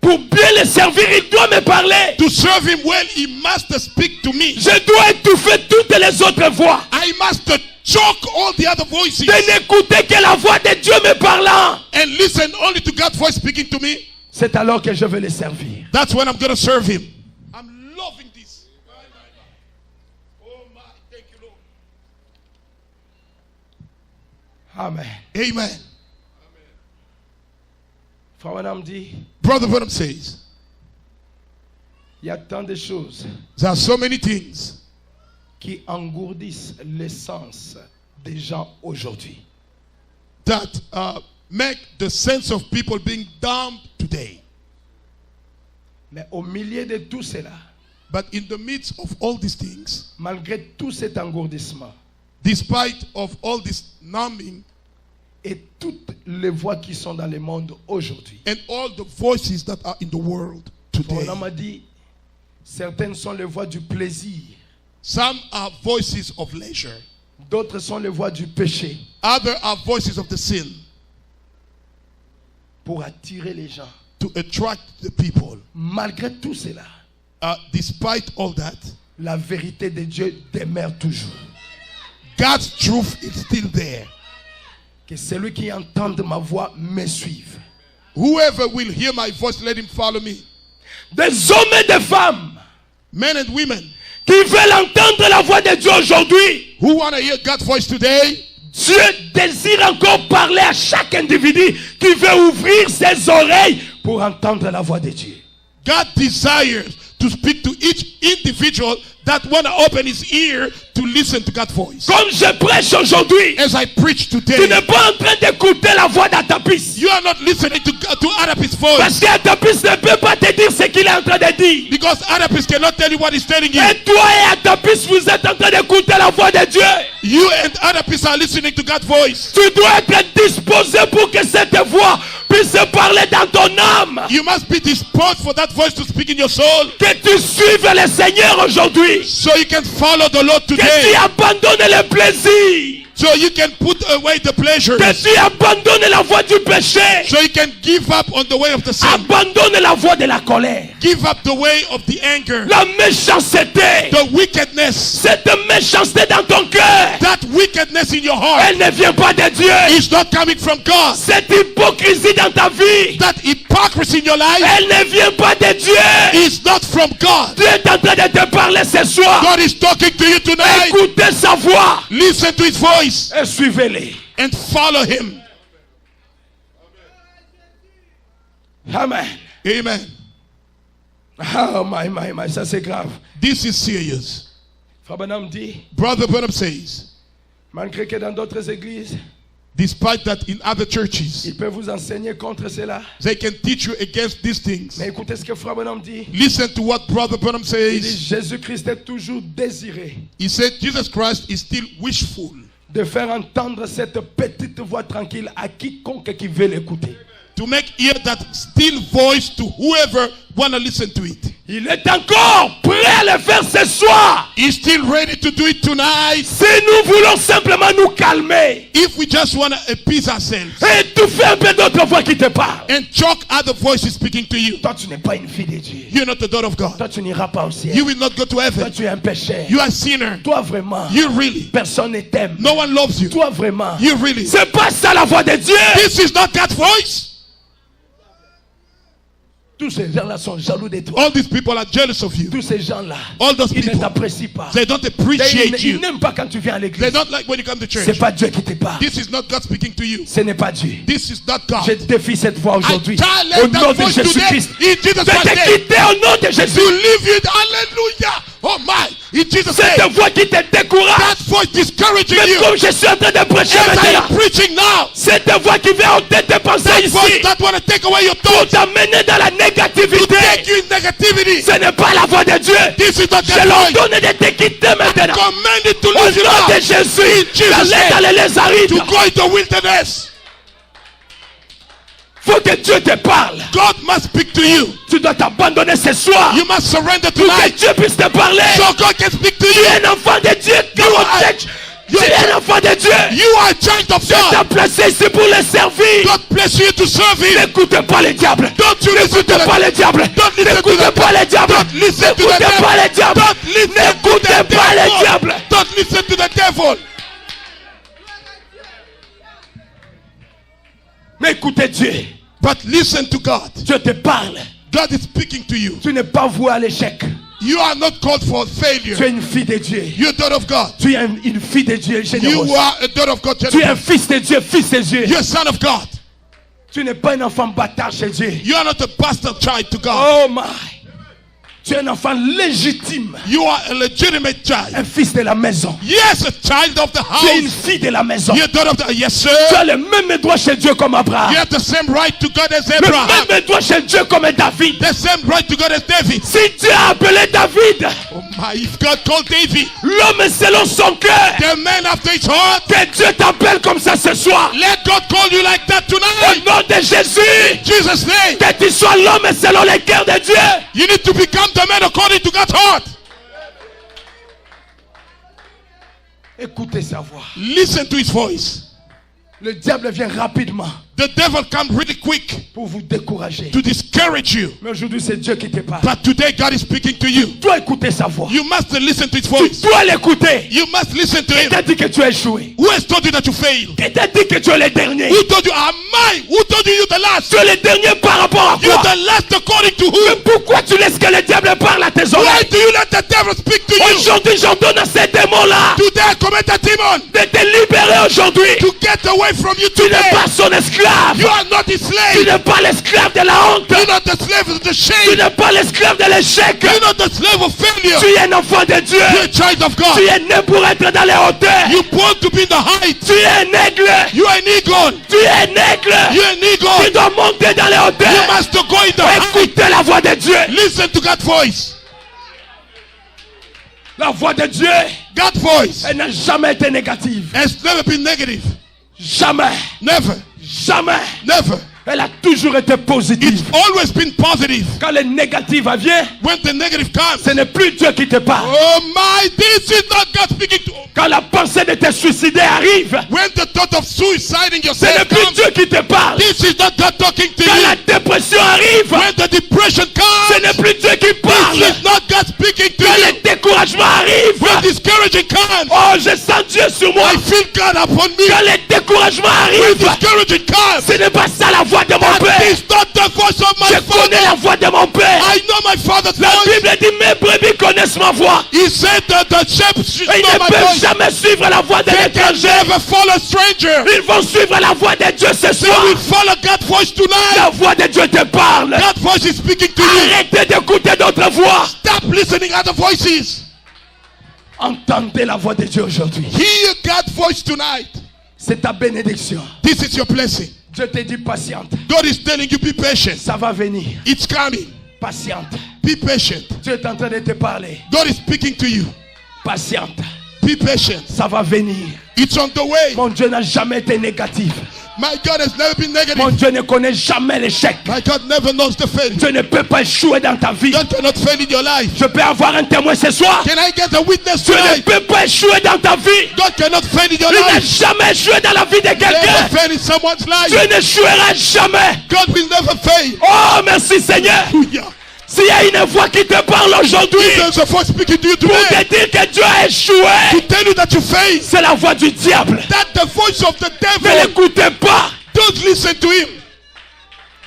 Pour bien le servir, il doit me parler. To serve Him well, He must speak to me. Je dois étouffer toutes les autres voix. I must choke all the other voices De n'écouter que la voix de Dieu me parlant. and listen only to God's voice speaking to me. C'est alors que je vais le servir. That's when I'm going to serve Him. I'm loving this. Oh my, thank you, Lord. Amen. Amen. Frère Branham dit, Brother Branham says, il y a tant de choses there are so many things qui engourdissent l'essence des gens aujourd'hui. that make the sense of people being dumb today. Mais au milieu de tout cela, But in the midst of all these things, malgré tout cet engourdissement despite of all this numbing et toutes les voix qui sont dans le monde aujourd'hui, and all the voices that are in the world today, on m'a dit, certaines sont les voix du plaisir, some are voices of leisure, d'autres sont les voix du péché, other are voices of the sin, pour attirer les gens. to attract the people. Malgré tout cela, Despite all that, la vérité de Dieu demeure toujours. God's truth is still there. Que celui qui entende ma voix me suive. Whoever will hear my voice, let him follow me. Des hommes et des femmes Men and women qui veulent entendre la voix de Dieu aujourd'hui. who want to hear God's voice today, Dieu désire encore parler à chaque individu qui veut ouvrir ses oreilles pour entendre la voix de Dieu. God desires to speak to each individual that want to open his ear to listen to God's voice. Comme je prêche aujourd'hui, As I preach tu today, n'es pas en train d'écouter la voix d'Atapis. you are not listening to Adapis' voice, Parce qu'Atapis ne peut pas te dire ce qu'il est en train de dire. because Adapis cannot tell you what he's telling you. Et toi et Atapis, vous êtes en train d'écouter la voix de Dieu. You and Adapis are listening to God's voice. Tu dois être disposé pour que cette voix puisse parler dans ton âme. You must be disposed for that voice to speak in your soul, Que tu suives le Seigneur aujourd'hui. so you can follow the Lord Que tu today, abandonnes le plaisir. so you can put away the pleasures, Que tu abandonnes la voie du péché. so you can give up on the way of the sin, Abandonne la voie de la colère. give up the way of the anger, La méchanceté. the wickedness, Cette méchanceté dans ton cœur. that wickedness in your heart Elle ne vient pas de Dieu. is not coming from God. Cette hypocrisie dans ta vie. That hypocrisy in your life Elle ne vient pas de Dieu. is not from God. Dieu est en train de te parler ce soir. God is talking to you tonight. Écoutez sa voix. Listen to his voice Et suivez-les. and follow him. Amen. Amen. Oh my, ça c'est grave. This is serious. Frère Branham dit, Brother Branham says, malgré que dans d'autres églises, despite that in other churches, il peut vous enseigner contre cela. they can teach you against these things. Mais écoutez ce que Frère Branham dit. Listen to what Brother Branham Il dit, says. Jésus-Christ est toujours désiré He said Jesus Christ is still wishful de faire entendre cette petite voix tranquille à quiconque qui veut l'écouter. to make hear that still voice to whoever want to listen to it. Il est encore prêt à le faire ce soir. He's still ready to do it tonight. Si nous voulons simplement nous calmer If we just want to appease ourselves et étouffer un peu d'autres voix qui te parlent. and choke other voices speaking to you. Toi, tu n'es pas une fille de Dieu. You're not the daughter of God. Toi, tu n'iras pas au ciel. You will not go to Toi, heaven. tu es un pécheur. You are a sinner. Toi, vraiment, You really. personne ne t'aime. No one loves you. Toi, vraiment, You really. c'est pas ça la voix de Dieu. This is not God's voice. Tous ces gens-là sont jaloux de toi. All these people are jealous of you. Tous ces gens-là, All those ils ne people, t'apprécient pas. they don't appreciate Ils you. n'aiment pas quand tu viens à They l'église. don't like when you come to church. C'est pas Dieu qui te parle. This is not God speaking to you. Ce n'est pas Dieu. This is not God. Je défie cette voix aujourd'hui. I challenge Au nom that de voice today Jésus-Christ. in Jesus De Christ's te name. quitter au nom de Jésus. To leave you. Hallelujah. Oh my. In Jesus' Cette name. voix qui te décourage. That voice discouraging Mais you. comme je suis en train de prêcher As I maintenant, am preaching now. cette voix qui vient ôter tes pensées That voice ici that want to take away your pour thoughts. t'amener dans la To négativité. take you in negativity. Ce n'est pas la voix de Dieu. This is not Je the leur voice. donne de te quitter maintenant. Command it to Au leave you nom de now. Jésus, Jesus' d'aller name. dans les lézarides. To go into wilderness. Faut que Dieu te parle. God must speak to you. Tu dois t'abandonner ce soir You must surrender pour que tonight. Dieu puisse te parler. So God can speak to Tu you. es un enfant de Dieu. Tu es un enfant de Dieu. You are a child of Dieu t'a God. placé ici pour le servir. God bless you to serve Him. N'écoutez pas le diable. Don't you listen to N'écoutez pas le diable. Don't listen to N'écoutez the pas le diable. Don't listen to the N'écoutez devil. pas le diable. Don't listen to N'écoutez the pas le devil. diable. Don't listen to the devil. Mais écoutez Dieu. But listen to God. Dieu te parle. God is speaking to you. Tu n'es pas voué à l'échec. You are not called for Tu failure. es une fille de Dieu. You're a daughter of God. Tu es une fille de Dieu généreuse. You are a daughter of God. Tu es un fils de Dieu, fils de Dieu. You're a son of God. Tu n'es pas un enfant bâtard chez Dieu. You are not a bastard child to God. Oh my. Tu es un enfant légitime. You are a legitimate child. Un fils de la maison. Yes, a child of the Tu es une house. fille de la maison. You're a daughter of the... Yes, sir. Tu as le même droit chez Dieu comme Abraham. You have the same right to God as Le Abraham. même droit chez Dieu comme David. The same right to God as David. Si Dieu a appelé David, Oh my, if God called David, l'homme selon son cœur, the man after his heart, que Dieu t'appelle comme ça ce soir. let God call you like that Au tonight. nom de Jésus, Jesus' name. que tu sois l'homme selon le cœur de Dieu. You need to become the man according to God's heart. Écoutez sa voix. Listen to his voice. Le diable vient rapidement The devil comes really quick pour vous décourager. to discourage you. Mais aujourd'hui, c'est Dieu qui te parle. But today God is speaking to you. Tu dois écouter sa voix. You must listen to his Tu voice. dois l'écouter. You must listen to Qui him. t'a dit que tu as échoué? Who has told you that you failed? Qui t'a dit que tu es le dernier? Who told you, am I? Who told you you're the last? Tu es le dernier par rapport à You're quoi? the last according to Mais who? pourquoi tu laisses que le diable parle à tes Why oreilles? do you let the devil speak to you? Aujourd'hui, j'ordonne à ces démons-là Today I command a demon de te libérer aujourd'hui. to get away from you Tu n'es today. pas son esclave. You are not his Tu slave. n'es pas l'esclave de la honte. You're not the slave of the Tu shame. n'es pas l'esclave de l'échec. You're not the slave of failure. Tu es un enfant de Dieu. You're a child of Tu God. es né pour être dans les hauteurs. You're born to be in the height. Tu es un aigle. You're an eagle. Tu es un aigle. You're an Tu eagle. dois monter dans les You hauteurs. must go in the height. Écoutez la voix de Dieu. Listen to God's voice. La voix de Dieu, God's voice elle n'a jamais été négative. has never been negative. Jamais. Never. Jamais. Never. Elle a toujours été positive. It's always been positive. Quand le négatif vient, When the negative comes, ce n'est plus Dieu qui te parle. oh my, this is not God speaking to. Quand la pensée de te suicider arrive, When the thought of suiciding ce yourself n'est plus comes, Dieu qui te parle. this is not God talking to Quand la you. dépression arrive, When the depression ce comes, n'est plus Dieu qui parle. this is not God speaking to Quand you. le découragement arrive, When discouraging comes, oh, je sens Dieu sur moi. I feel God upon me. Quand le découragement When arrive, discouraging comes, ce n'est pas ça la voix de mon that père. is not the voice of my Je connais father. la voix de mon père. I know my father's La voice. Bible dit mes brebis connaissent ma voix. He said that the sheep should Et ils know ne my peuvent voice. jamais suivre la voix de They can l'étranger. never follow a stranger. Ils vont suivre la voix de Dieu ce They soir. will follow God's voice tonight. La voix de Dieu te parle. God's voice is speaking to you. Arrêtez d'écouter d'autres voix. Stop listening other voices. Entendez la voix de Dieu aujourd'hui. Hear God's voice tonight. C'est ta bénédiction. This is your blessing. Dieu te dit patiente. God is telling you, be patient. Ça va venir. It's coming. Patiente. Be patient. Dieu est en train de te parler. God is speaking to you. Patiente. Be patient. Ça va venir. It's on the way. Mon Dieu n'a jamais été négatif. My God has never been Mon negative. Dieu ne connaît jamais l'échec. My God never knows the failure. Dieu ne peut pas échouer dans ta vie. God cannot fail in your life. Je peux avoir un témoin ce soir. Can I get a witness Dieu ne tonight? peut pas échouer dans ta vie. God cannot fail in your Il n'a life. jamais échoué dans la vie de Never quelqu'un. fail in someone's life. Dieu n'échouera jamais. God will never fail. Oh, merci Seigneur. Hallelujah. S'il y a une voix qui te parle aujourd'hui If there's a voice speaking to you pour today te dire que Dieu a to échoué, tell you that you fail, c'est la voix du diable. that's the voice of the Ne devil. l'écoutez pas. Don't listen to him.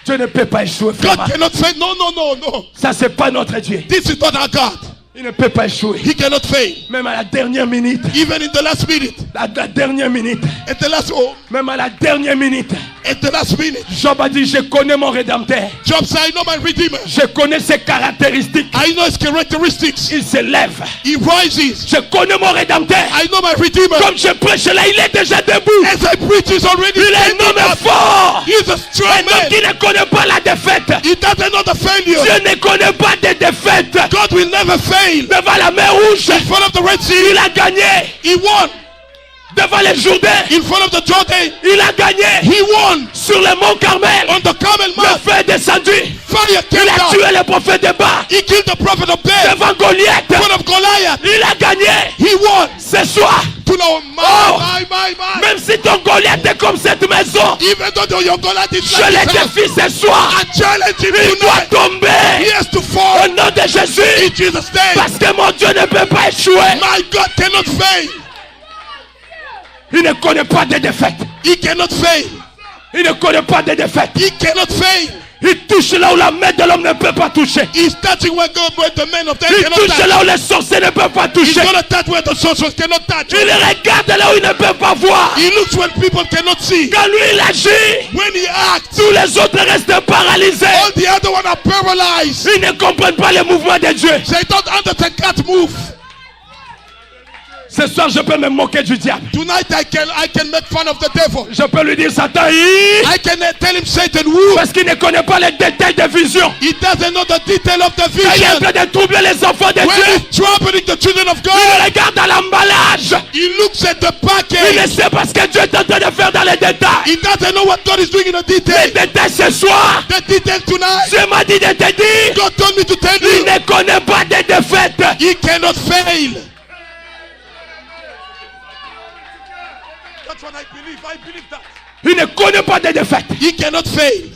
Dieu ne peut pas échouer, frère. God cannot fail. No, no, no, no. Ça, c'est pas notre Dieu. This is not our God. Il ne peut pas échouer. He cannot fail. Même à la dernière minute. Even in the last minute. La dernière minute. At the last, oh, Même à la dernière minute. at the last minute. Job a dit, je connais mon Rédempteur. Job said, I know my Redeemer. Je connais ses caractéristiques. I know his characteristics. Il se lève. He rises. Je connais mon Rédempteur. I know my Redeemer. Comme je prêche là, il est déjà debout. As I preach, he's already Il est un standing homme up. fort. He's a Un strong homme man. qui ne connaît pas la défaite. He doesn't know the failure. Dieu ne connaît pas de défaite. God will never fail. Devant la mer rouge, In front of the Red Sea, il a gagné. he won. Devant les Jourdains, In front of the Jordan, il a gagné. he won. Sur le mont Carmel, On the Carmel le Mount, feu est descendu. fire Il came a down. tué le prophète de Baal. He killed the prophet of Baal. Devant Goliath, In front of Goliath, il a gagné. he won. Ce soir, To know, Oh. my. même si ton Goliath est comme cette maison, Even though your Goliath is je like le this house, défie ce soir. I challenge him Il doit tonight. tomber. He has to Au fall nom de in Jésus. Jesus' name. Parce que mon Dieu ne peut pas échouer. My God cannot fail. Il ne connaît pas de défaite. He cannot fail. Il ne connaît pas de défaite. He cannot fail. Il touche là où la main de l'homme ne peut pas toucher. He's touching where the man of death Il cannot touche touch. là où les sorciers ne peuvent pas He's toucher. gonna touch where the sorcerers cannot touch. Il regarde là où il ne peut pas voir. He looks when people cannot see. Quand lui il agit, When he acts, tous les autres restent paralysés. all the other ones are paralyzed. Ils ne comprennent pas les mouvements de Dieu. They don't understand, can't move. Ce soir, je peux me moquer du diable. Tonight I can make fun of the devil. Je peux lui dire, Satan, I can tell him Satan who. parce qu'il ne connaît pas les détails des visions. He doesn't know the detail of the Quand il est en vision. train de troubler les enfants de When Dieu, he's troubling the children of God, il regarde à l'emballage. he looks at the Il ne package. sait pas ce que Dieu est en train de faire dans les détails. He doesn't know what God is doing in the Les detail. détails ce soir, The detail tonight. Dieu m'a dit de te dire, God told me to tell il you, ne connaît pas de défaite. he cannot fail. That's what I believe. I believe that. Il ne connaît pas de défaite. He cannot fail.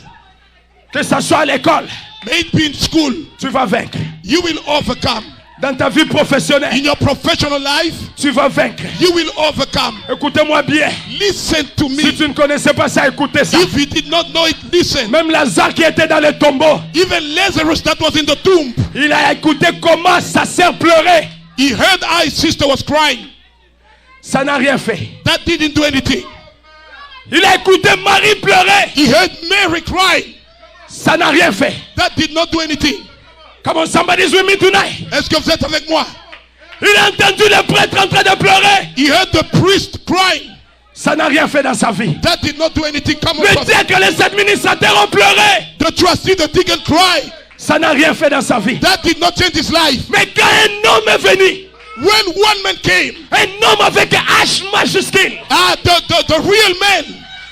Que ça soit à l'école, May it be in school, tu vas vaincre. you will overcome. Dans ta vie professionnelle, In your professional life, tu vas vaincre. you will overcome. Écoutez-moi bien. Listen to Si me. tu ne connaissais pas ça, écoutez ça. If you did not know it, listen. Même Lazare qui était dans le tombeau, Even Lazarus that was in the tomb, il a écouté comment sa sœur pleurait. he heard how his sister was crying. Ça n'a rien fait. That didn't do anything. Il a écouté Marie pleurer. He heard Mary crying. Ça n'a rien fait. That did not do anything. Come on, somebody's with me tonight. Est-ce que vous êtes avec moi? Il a entendu le prêtre en train de pleurer. He heard the priest crying. Ça n'a rien fait dans sa vie. That did not do anything. Come on, Le brother. dire que les administrateurs ont pleuré. The trustee, the deacon cry. Ça n'a rien fait dans sa vie. That did not change his life. Mais quand un homme est venu, When one man came, un homme avec un H majuscule, the real man,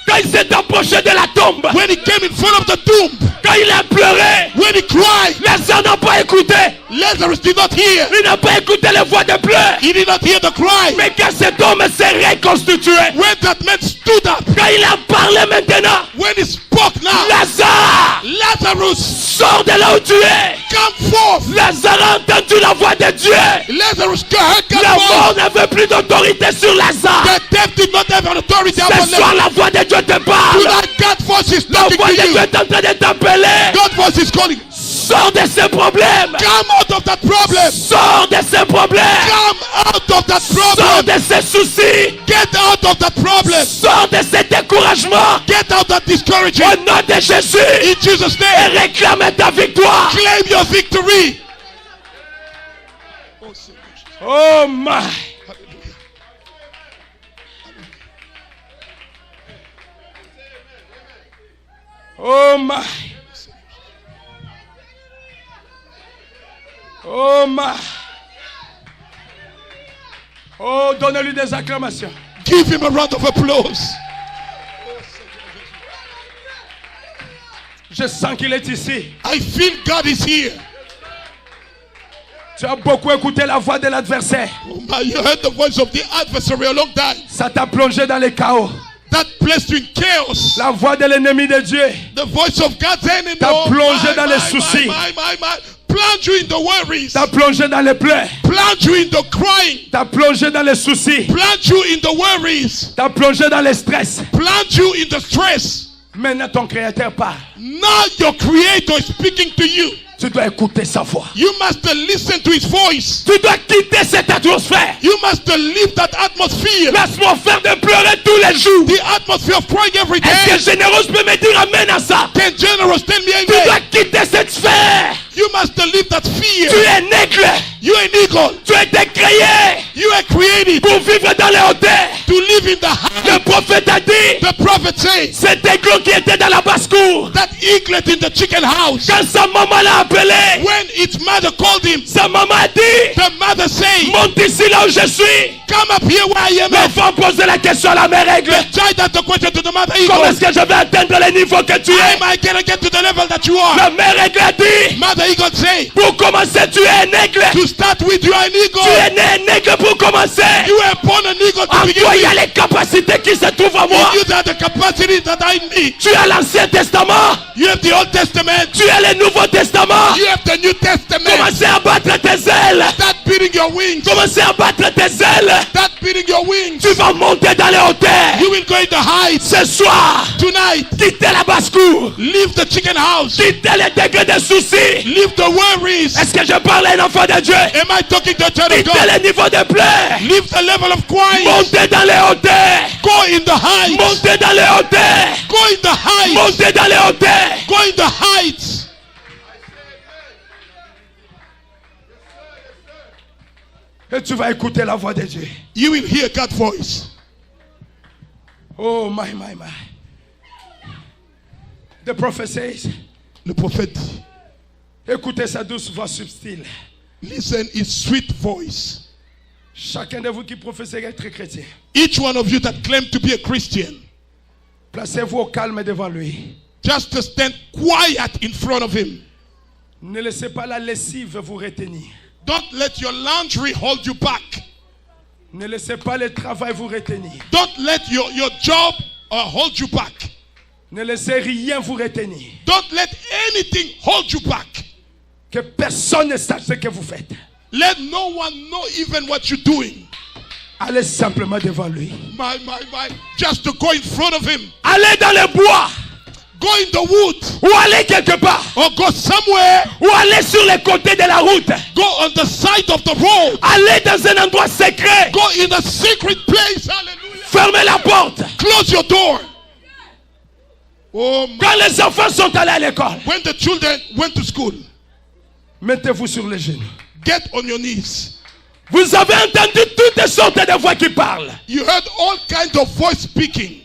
quand il s'est approché de la tombe, when he came in front of the tomb, quand il a pleuré, when he cried, les gens n'ont pas écouté. Lazarus did not hear. Il n'a pas écouté les voix de pleurs. He did not hear the cry. Mais quand cet homme s'est reconstitué, When that man stood up, quand il a parlé maintenant, when he spoke now, Lazare, Lazarus, sors de là où tu es. come forth. Lazare a entendu la voix de Dieu. Lazarus heard God's La voice. mort n'avait plus d'autorité sur Lazare. The death did not have an authority upon Ce soir, Lazarus. la voix de Dieu te parle. Tonight, God's voice is La talking voix to de Dieu you. est en train de t'appeler. God's voice is calling. Sors de ce problème. Come out of that problem. Sors de ce problème. Come out of that Sors problem. de ce souci. Get out of that problem. Sors de ce découragement. Get out that Au discouragement. nom de Jésus. In Jesus' Et name, réclame ta victoire. claim your victory. Oh my. Oh my. Oh my. Oh, donnez-lui des acclamations. Give him a round of applause. Je sens qu'il est ici. I feel God is here. Tu as beaucoup écouté la voix de l'adversaire. You heard the voice of the adversary a long time. Ça t'a plongé dans les chaos. That placed you in chaos. La voix de l'ennemi de Dieu. The voice of God's enemy. T'as plongé dans les soucis. Plunge you in the worries. T'as plongé dans les pleurs. Plunge you in the crying. T'as plongé dans les soucis. Plunge you in the worries. T'as plongé dans les stress. Plunge you in the stress. Maintenant ton créateur part. Now your creator is speaking to you. Tu dois écouter sa voix. You must listen to his voice. Tu dois quitter cette atmosphère. You must leave that atmosphere. L'atmosphère de pleurer tous les jours. The atmosphere of crying every Est-ce day. que Générose peut me dire amen à ça? Can Generous tell me Tu dois amen? quitter cette sphère. You must leave that Tu fear. es un aigle. You are an eagle. Tu as été créé You are created pour vivre dans les hauteurs. to live in the high. Le prophète a dit, The prophet says cet aigle qui était dans la basse-cour, that eaglet in the chicken house, quand sa maman l'a appelé, when its mother called him, sa maman a dit, the mother said, monte ici là où je suis. come up here where I am. L'enfant posait la question à la mère aigle. The child asked the question to the mother Comment eagle. est-ce que je vais atteindre le niveau que tu How es? am I gonna get to the level that you are? La mère aigle a dit, Mother eagle say, pour commencer, tu es un aigle. to start with you are an eagle. Tu es né un aigle pour commencer. You were born an eagle to En begin toi, il y a with. les capacités qui se trouvent en moi. In you there are the capacities that I need. Tu as l'Ancien Testament. You have the Old Testament. Tu as le Nouveau Testament. You have the New Testament. Commencez à battre tes ailes. Start beating your wings. Commencez à battre tes ailes. Start beating your wings. Tu vas monter dans les hauteurs. You will go in the heights. Ce soir, Tonight, quittez la basse-cour. leave the chicken house. Quittez les degrés de soucis. Leave the worries. Est-ce que je parle à un enfant de Dieu? Am I talking to a child of Quittez God? le niveau de pleurs. Leave the level of crying. Montez dans les hauteurs. Go in the heights. Montez dans les hauteurs. Go in the heights. Montez dans les hauteurs. Go in the heights. Et tu vas écouter la voix de Dieu. You will hear God's voice. Oh my. The prophet says, Le prophète dit, écoutez sa douce voix subtile. listen his sweet voice. Chacun de vous qui professez être chrétien, Each one of you that claim to be a Christian, placez-vous au calme devant lui. just to stand quiet in front of him. Ne laissez pas la lessive vous retenir. Don't let your laundry hold you back. Ne laissez pas le travail vous retenir. Don't let your job hold you back. Ne laissez rien vous retenir. Don't let anything hold you back. Que personne ne sache ce que vous faites. Let no one know even what you're doing. Allez simplement devant lui. My. Just to go in front of him. Allez dans le bois. Go in the woods. Ou allez quelque part. Or go somewhere. Ou allez sur les côtés de la route. Go on the side of the road. Allez dans un endroit secret. Go in a secret place. Hallelujah. Fermez la porte. Close your door. Oh my. Quand les enfants sont allés à l'école, When the children went to school, mettez-vous sur les genoux. get on your knees. Vous avez entendu toutes sortes de voix qui parlent. You heard all kinds of voice speaking.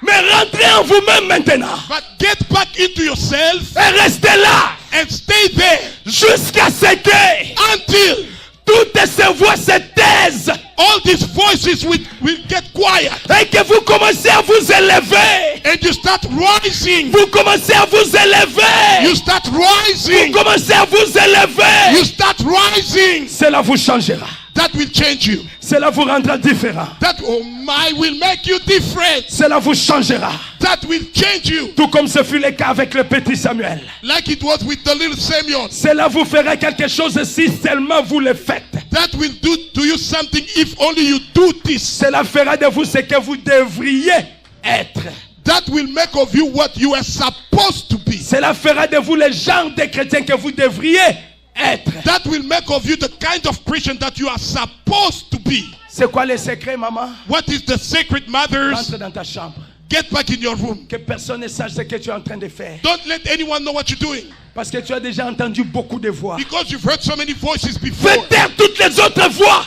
Mais rentrez en vous-même maintenant. But get back into yourself Et restez là and stay there jusqu'à ce que until toutes ces voix se taisent all these voices will get quiet. et que vous commencez à vous élever. And you start rising. Vous commencez à vous élever. You start Vous rising. commencez à vous élever. You start rising. Cela vous changera. That will change you. Cela vous rendra différent. That, oh my, will make you different. Cela vous changera. That will change you. Tout comme ce fut le cas avec le petit Samuel. Like it was with the little Samuel. Cela vous fera quelque chose si seulement vous le faites. That will do to you something if only you do this. Cela fera de vous ce que vous devriez être. That will make of you what you are supposed to be. Cela fera de vous le genre de chrétien que vous devriez être. That will make of you the kind of Christian that you are supposed to be. C'est quoi le secret, maman? What is the secret, mothers? Entre dans ta chambre. Get back in your room. Que personne ne sache ce que tu es en train de faire. Don't let anyone know what you're doing. Parce que tu as déjà entendu beaucoup de voix. Because you've heard so many voices before. Fais taire toutes les autres voix.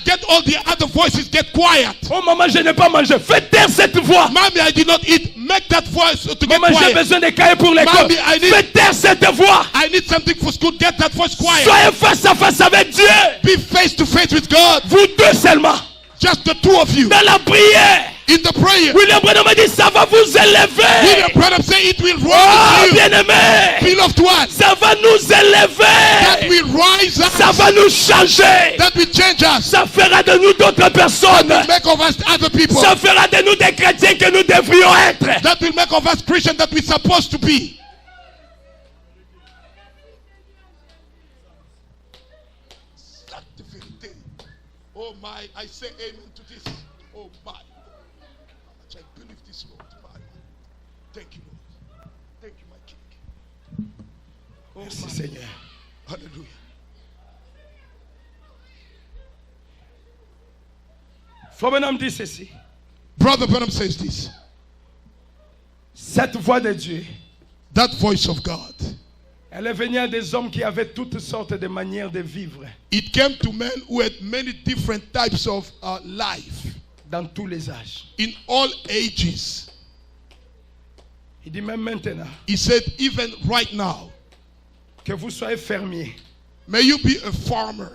Get all the other voices, get quiet. Oh maman, je n'ai pas mangé. Fais taire cette voix. Mommy, I did not eat. Make that voice to get Maman, j'ai quiet. besoin de cahiers pour l'école. Mommy, I need- Fais taire cette voix. I need something for school. Get that voice quiet. Soyez face à face avec Dieu. Be face to face with God. Vous deux seulement. Just the two of you. Dans la prière. In the prayer. William Branham a dit ça va vous élever. William Branham say it will Oh, rise you. bien-aimé. Beloved one. Ça va nous That élever. will rise Ça us. va nous changer. That will change us. Ça fera de nous d'autres personnes. Make of us other people. Ça fera de nous des chrétiens que nous devrions être. That will make of us Christians that we're supposed to be. That's the vérité. Oh my, I say amen to this. Oh my. I believe this, Lord. My. Thank you, Lord. Thank you, my King. Merci Seigneur. Hallelujah. Frère Branham dit ceci. Brother Branham says this. Cette voix de Dieu, That voice of God, elle est venue à des hommes qui avaient toutes sortes de manières de vivre it came to men who had many different types of life dans tous les âges. in all ages. Il dit même maintenant, He said, even right now, que vous soyez fermier, may you be a farmer.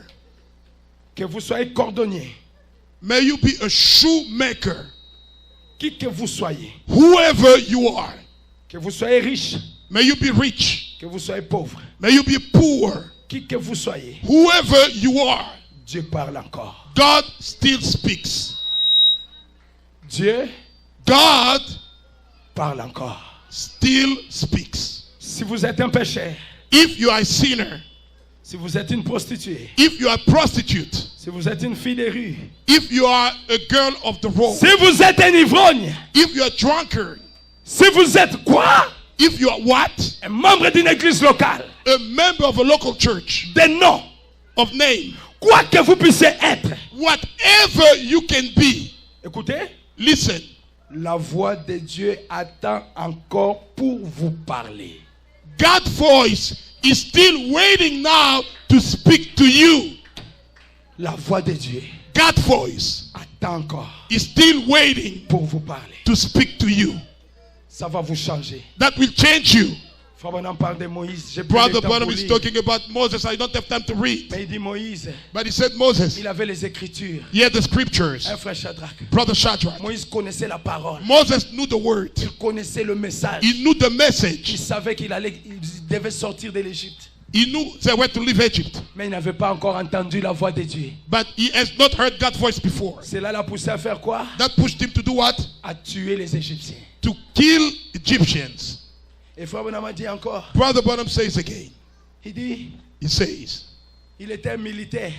que vous soyez cordonnier, May you be a shoemaker. qui que vous soyez, Whoever you are, que vous soyez riche, may you be rich. que vous soyez pauvre, May you be poor. qui que vous soyez, Whoever you are, Dieu parle encore. God still speaks. Dieu God parle encore. still speaks. Si vous êtes un pécheur, If you are a sinner, si vous êtes une prostituée, if you are a prostitute, si vous êtes une fille de rue, if you are a girl of the road, si vous êtes un ivrogne, if you are a drunkard, si vous êtes quoi? if you are what? Un membre d'une église locale, A member of a local church des noms, of name, quoi que vous puissiez être. whatever you can be, Écoutez, listen. la voix de Dieu attend encore pour vous parler. God's voice is still waiting now to speak to you. La voix de Dieu God's voice attend encore is still waiting pour vous parler. to speak to you. Ça va vous changer. That will change you. Frère Branham parle de Moïse. J'ai pas le Brother temps Branham pour is lire. talking about Moses. I don't have time to read. Mais il dit Moïse, But he said Moses, il avait les Écritures. he had the scriptures. Un frère Shadrach. Brother Shadrach. Moïse connaissait la parole. Moses knew the word. Il connaissait le message. He knew the Il message. savait il devait sortir de l'Égypte. He knew they were to leave Egypt. Mais il n'avait pas encore entendu la voix de Dieu. But he has not heard God's voice before. Cela l'a poussé à faire quoi? That pushed him to do what? À tuer les Égyptiens. To kill Egyptians. Et frère Branham a dit encore, Brother Branham says again. il dit, He says, il était un militaire.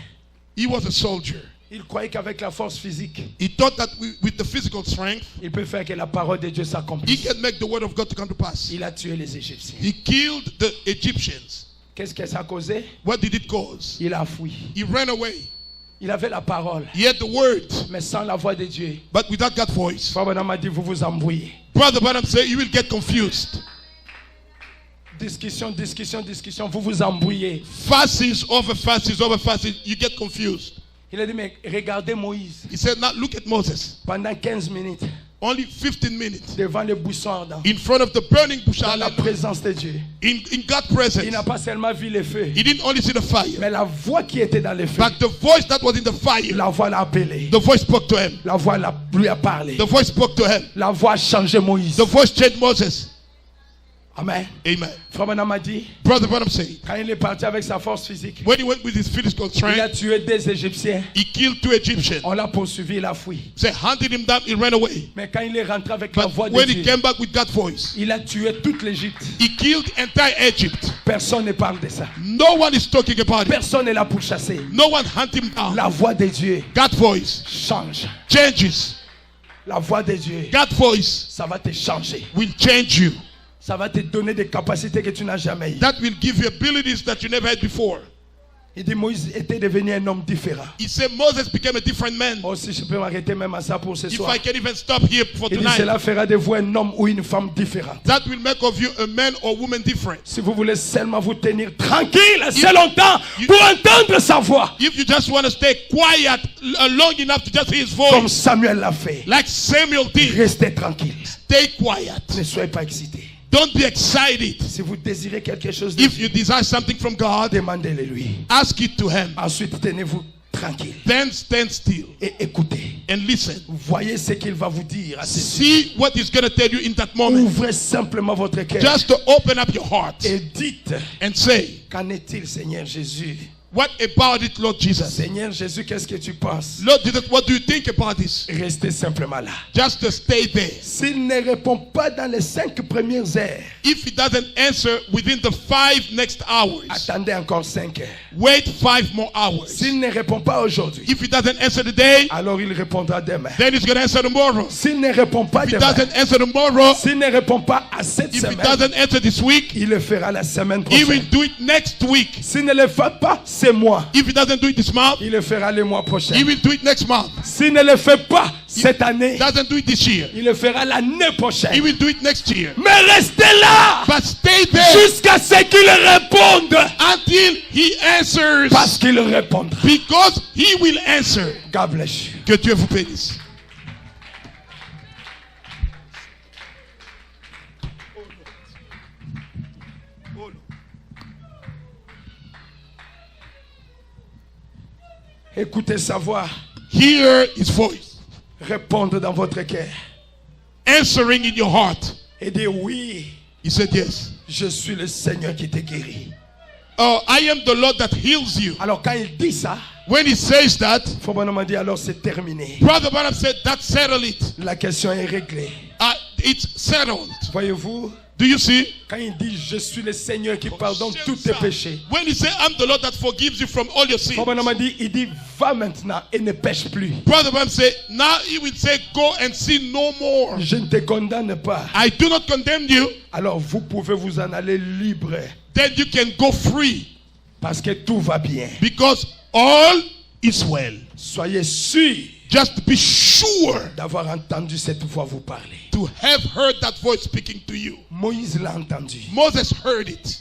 he was a soldier. Il croyait qu'avec la force physique, He thought that with the physical strength, il peut faire que la parole de Dieu he s'accomplisse. can make the word of God to come to pass. Il a tué les Égyptiens. He killed the Egyptians. Qu'est-ce que ça a causé? What did it cause? Il a fui. He ran away. Il avait la parole, He had the word, mais sans la voix de Dieu. but without God's voice. Frère Branham a dit, vous vous embrouillez. Brother Branham said, you will get confused. Discussion, discussion, discussion, vous vous embrouillez. Fasces over fasces over fasces, you get confused. Il a dit, mais regardez Moïse, He said, now look at Moses. pendant 15 minutes, Only 15 minutes devant les buissons ardents, in front of the burning bush, dans la présence de Dieu. in God's Il presence. n'a pas seulement vu les feux, He didn't only see the fire, mais la voix qui était dans les feux, but the voice that was in the fire, la voix l'a appelé. the voice spoke to him. La voix lui a parlé. The voice spoke to him. La voix a changé Moïse. The voice changed Moses. Amen. Amen. Frère Branham a dit, Brother Branham said, quand il est parti avec sa force physique, when he went with his physical il a strength, tué des Égyptiens. he killed 2 Egyptians. On l'a poursuivi, il a fui. They hunted him down, he ran away. Mais quand il est rentré avec la But voix de when he Dieu, came back with God's voice, il a tué toute l'Égypte. he killed entire Egypt. Personne ne parle de ça. No one is talking about it. Personne n'est là pour chasser. No one hunt him down. La voix de Dieu God's voice change. changes. La voix de Dieu, God's voice ça va te changer. will change you. Ça va te donner des capacités que tu n'as jamais eues. That will give you abilities that you never had before. Il dit Moïse était devenu un homme différent. He said Moses became a different man. Oh, si je peux m'arrêter même à ça pour ce If soir. I can even stop here for Il dit tonight, cela fera de vous un homme ou une femme différente. that will make of you a man or woman different. Si vous voulez seulement vous tenir tranquille assez longtemps pour entendre sa voix, If you just want to stay quiet long enough to just hear his comme voice, Samuel l'a fait, like Samuel did, restez tranquille. stay quiet. Ne soyez pas excité. Don't be excited. Si vous désirez quelque chose de If Dieu, you desire something from God, demandez-le lui. ask it to him. Ensuite, tenez-vous tranquille Then stand still et écoutez. and listen. Voyez ce qu'il va vous dire à ce sujet. See what he's going to tell you in that moment. Ouvrez simplement votre cœur Just to open up your heart et dites, and say, qu'en est-il, Seigneur Jésus? What about it, Lord Jesus? Seigneur Jésus, qu'est-ce que tu penses? Lord Jesus, what do you think about this? Restez simplement là. Just to stay there. S'il ne répond pas dans les 5 premières heures, If he doesn't answer within the 5 next hours, attendez encore 5 heures. wait 5 more hours. S'il ne répond pas aujourd'hui, If he doesn't answer today, alors il répondra demain. then he's going to answer tomorrow. S'il ne répond pas If he demain, doesn't answer tomorrow, s'il ne répond pas à cette if he semaine, doesn't answer this week, il le fera la semaine he will prochaine. do it next week. S'il ne le fait pas, c'est moi. If he doesn't do it this month, Il le fera le mois prochain. he will do it next month. S'il ne le fait pas cette année, Doesn't do it this year, il le fera l'année he prochaine. will do it next year. Mais restez là But stay there jusqu'à ce qu'il réponde. until he answers, Parce qu'il répondra. because he will answer. God bless you. Que Dieu vous bénisse. Écoutez sa voix. Hear his voice, Répondre dans votre cœur. answering in your heart. Et dire oui, He said, yes. je suis le Seigneur qui te guérit. Oh, I am the Lord that heals you. Alors quand il dit ça, When he says that, Frère Branham dit alors c'est terminé. Brother Branham said, that settled it. La question est réglée. It's settled. Voyez-vous, Do you see? quand il dit je suis le Seigneur qui pardonne tous tes péchés. When he said, I'm the Lord that forgives you from all your sins. Frère Branham dit, il dit va maintenant et ne pêche plus. Brother Branham said, now he will say, go and sin no more. Je ne te condamne pas. I do not condemn you. Alors vous pouvez vous en aller libre. Then you can go free. Parce que tout va bien. Because all is well. Soyez sûrs Just be sure d'avoir entendu cette voix vous parler. to have heard that voice speaking to you. Moïse l'a entendu. Moses heard it.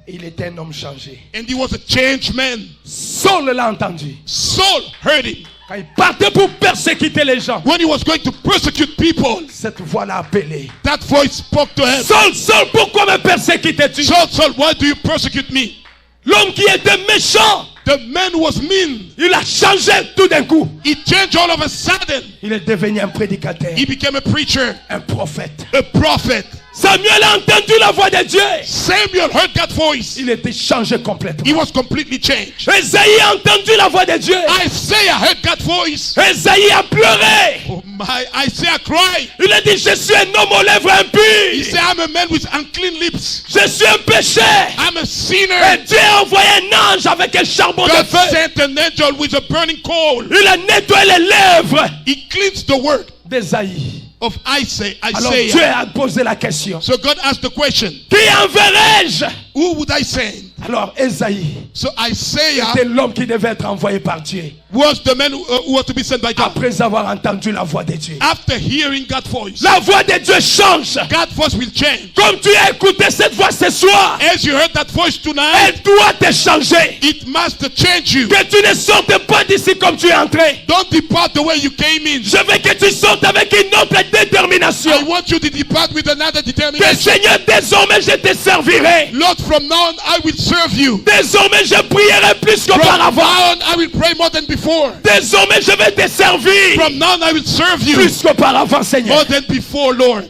Il était un homme changé. And he was a changed man. Saul l'a entendu. Saul heard him. Quand il partait pour persécuter les gens, When he was going to persecute people, cette voix l'a appelé. that voice spoke to him. Saul, Saul, pourquoi me persécutes-tu? Saul, Saul, why do you persecute me? L'homme qui était méchant, The man who was mean, il a changé tout d'un coup. he changed all of a sudden. Il est devenu un prédicateur, He became a preacher, un prophète. a prophet. Samuel a entendu la voix de Dieu. Samuel heard that voice. Il était changé complètement. He was completely changed. Esaïe a entendu la voix de Dieu. Isaiah heard that voice. Esaïe a pleuré. Oh my, Isaiah cried. Il a dit, je suis un homme aux lèvres He impures. said, I'm a man with unclean lips. Je suis un pécheur. I'm a Et sinner. Dieu a envoyé un ange avec un charbon de God feu. sent an angel with a burning coal. Il a nettoyé les lèvres He cleansed the word d'Esaïe. of Isaiah. Alors Dieu a posé la question. So God asked the question, Qui enverrai-je? who would I send? Alors Esaïe So Isaiah était l'homme qui devait être envoyé par Dieu. was the man who was to be sent by God. Après avoir entendu la voix de Dieu. After hearing God's voice, La voix de Dieu change. God's voice will change. Comme tu as écouté cette voix ce soir, As you heard that voice tonight, elle doit te changer. it must change you. Que tu ne sortes pas d'ici comme tu es entré. Don't depart the way you came in. Je veux que tu sortes avec une autre détermination. I want you to depart with another Que determination. Seigneur, désormais je te servirai. Lord, from now on, I will serve you. Désormais je prierai plus From qu'auparavant. now on, I will pray more than before. Désormais je vais te servir From now on, I will serve you plus qu'auparavant, Seigneur. more than before, Lord.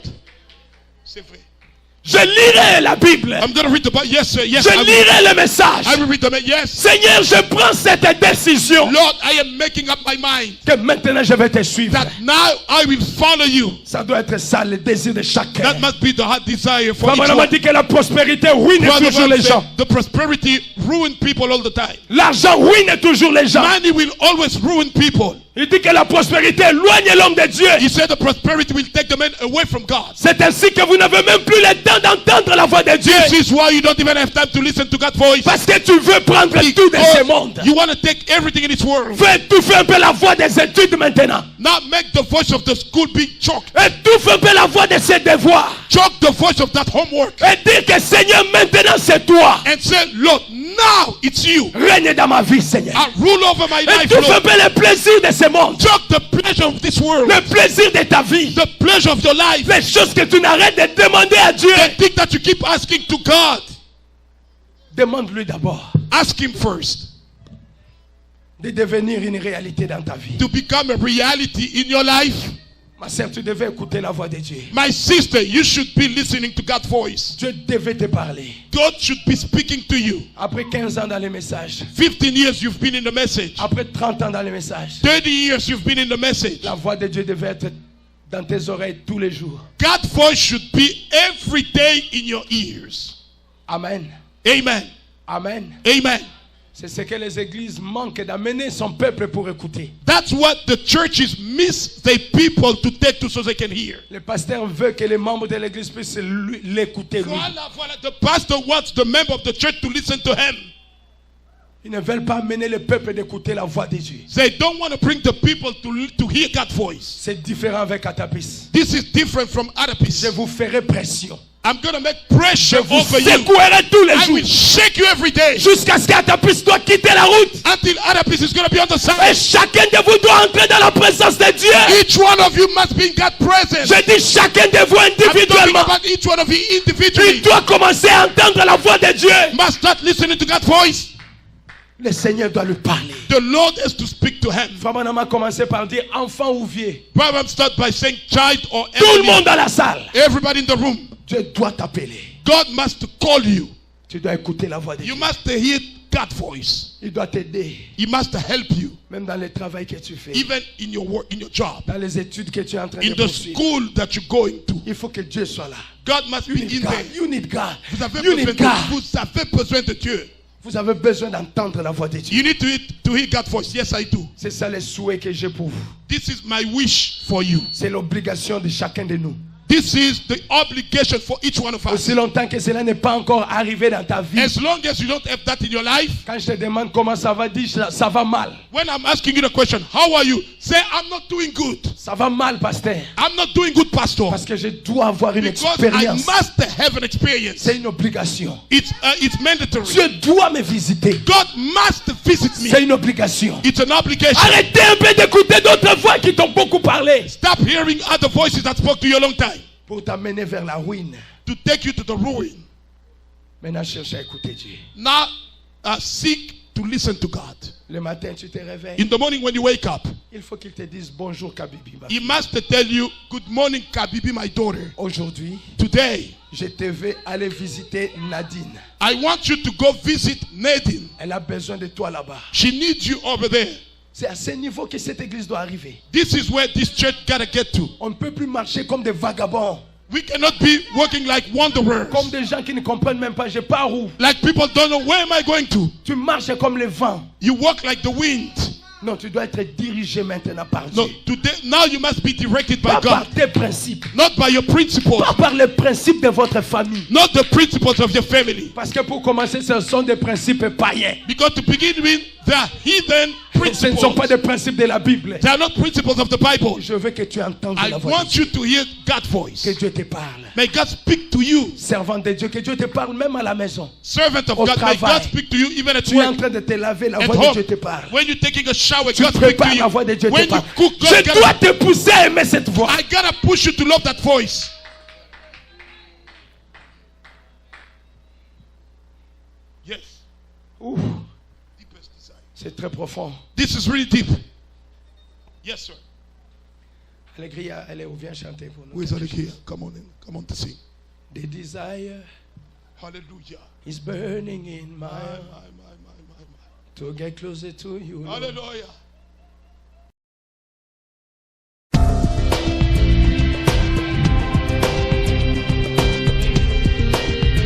C'est vrai. Je lirai la Bible. I'm going to read the Bible. Yes, sir. Yes, Je I will. lirai le message. I will read the Bible. Yes. Seigneur, je prends cette décision Lord, I am making up my mind que maintenant je vais te suivre. that now I will follow you. Ça doit être ça le désir de chacun. That must be the heart desire for Maman each m'a one. dit que la prospérité ruine Brother toujours les Branham gens. said, the prosperity ruin people all the time. L'argent ruine toujours les gens. Money will always ruin people. Il dit que la prospérité éloigne l'homme de Dieu. He said the prosperity will take the man away from God. C'est ainsi que vous n'avez même plus le temps d'entendre la voix de Dieu. This is why you don't even have time to listen to God's voice. Parce que tu veux prendre tout de ce monde. You want to take everything in this world. Fais tout, fais un peu la voix des études maintenant. Now make the voice of the school be choked. Et tout, fais un peu la voix de ses devoirs. Choke the voice of that homework. Et dire que Seigneur, maintenant c'est toi. And say, Lord, now it's you. Règne dans ma vie, Seigneur. I rule over my Et life, tout, fais un Lord. peu le plaisir de ce monde. Choke the pleasure of this world. Le plaisir de ta vie. The pleasure of your life. Les choses que tu n'arrêtes de demander à Dieu. The thing that you keep asking to God. Demande-lui d'abord Ask him first de devenir une réalité dans ta vie. to become a reality in your life. Ma sœur, tu devais écouter la voix de Dieu. My sister, you should be listening to God's voice. Dieu devait te parler. God should be speaking to you. Après 15 ans dans les messages. 15 years you've been in the message. Après 30 ans dans les messages. 30 years you've been in the message. La voix de Dieu devait être dans tes oreilles tous les jours. God's voice should be every day in your ears. Amen. Amen. Amen. Amen. C'est ce que les églises manquent, d'amener son peuple pour écouter. That's what the churches miss the people to take to so they can hear. Le pasteur veut que les membres de l'église puissent l'écouter lui. Voilà. The pastor wants the member of the church to listen to him. Ils ne veulent pas amener le peuple d'écouter la voix de Dieu. They don't want to bring the people to hear God's voice. C'est différent avec Atapis. This is different from other people. Je vous ferai pression. I'm going to make pressure Je vous over you. secouerai tous les I jours. will shake you every day Jusqu'à ce qu'Atapis doit quitter la route. until other people is going to be on the Et side. chacun de vous doit entrer dans la présence de Dieu. Each one of you must be in God's presence. Je dis chacun de vous I'm talking individuellement. about each one of you Il individually. doit commencer à entendre la voix de Dieu. Must start listening to God's voice. Le Seigneur doit lui parler. The Lord has to speak to him. Frère Branham a commencé par dire enfant ou vieux. Proverbs start by saying child or Tout le elderly. monde dans la salle. Everybody in the room. Dieu doit t'appeler. God must call you. Tu dois écouter la voix de Dieu. You must hear God's voice. Il doit t'aider. He must help you. Même dans le travail que tu fais. Even in your work, in your job, Dans les études que tu es en train in de the poursuivre. school that you're going to. Il faut que Dieu soit là. God must You be need in God. there. You need God. Vous avez You besoin need God. vous avez besoin de Dieu. Vous avez besoin d'entendre la voix de Dieu. You need to hear God's voice. Yes, I do. C'est ça le souhait que j'ai pour vous. This is my wish for you. C'est l'obligation de chacun de nous. This is the obligation for each one of us. Aussi longtemps que cela n'est pas encore arrivé dans ta vie. As long as you don't have that in your life, Quand je te demande comment ça va, dis ça va mal. when I'm asking you the question, how are you? Say, I'm not doing good. Ça va mal, pasteur. I'm not doing good, pastor. Parce que je dois avoir une Because I expérience. must have an experience. C'est une obligation. It's mandatory. Dieu doit me visiter. God must visit me. C'est une obligation. It's an obligation. Arrêtez un peu d'écouter d'autres voix qui t'ont beaucoup parlé. Stop hearing other voices that spoke to you a long time Pour t'amener vers la ruine. to take you to the ruin. Maintenant, cherche à écouter Dieu. Now, seek to listen to God. Le matin, tu te réveilles. In the morning when you wake up, Il faut qu'il te dise bonjour, Kabibi. He must tell you, good morning, Kabibi, my daughter. Aujourd'hui, Today, je te vais aller visiter Nadine. I want you to go visit Nadine. Elle a besoin de toi là-bas. She needs you over there. C'est à ce niveau que cette église doit arriver. This is where this church gotta get to. On ne peut plus marcher comme des vagabonds. We cannot be working like wanderers. Comme des gens qui ne comprennent même pas, je pars où. Like people don't know, where am I going to? Tu marches comme le vent. You walk like the wind. Non, tu dois être dirigé maintenant par No, Dieu. today, now you must be directed by Pas par God. tes principes. Not by your principles. Pas par les principes de votre famille. Not the principles of your family. Parce que pour commencer, ce sont des principes païens. Because to begin with, they are heathen Ce ne sont pas principles. des principes de la Bible. They are not principles of the Bible. Je veux que tu entendes I la voix de want Dieu. you to hear God's voice. Que Dieu te parle. May God speak to you. Servant de Dieu, que Dieu te parle même à la maison. Servant of Au God, may travail. God speak to you even at Tu es en work. train de te laver, la At voix de home. Dieu te parle. When you're taking a shower, Tu God speak to prépares, la you. voix de Dieu te When you parle. cook, Je God dois gotta, te pousser à aimer cette voix. I gotta push you to love that voice. Yes. Ouh, Deepest desire. c'est très profond. This is really deep. Yes, sir. Allegria, elle est où? Viens chanter pour nous. Where's Alekia? Come on in. Come on to sing. The desire Hallelujah. is burning in my My. to get closer to you, Lord. Hallelujah.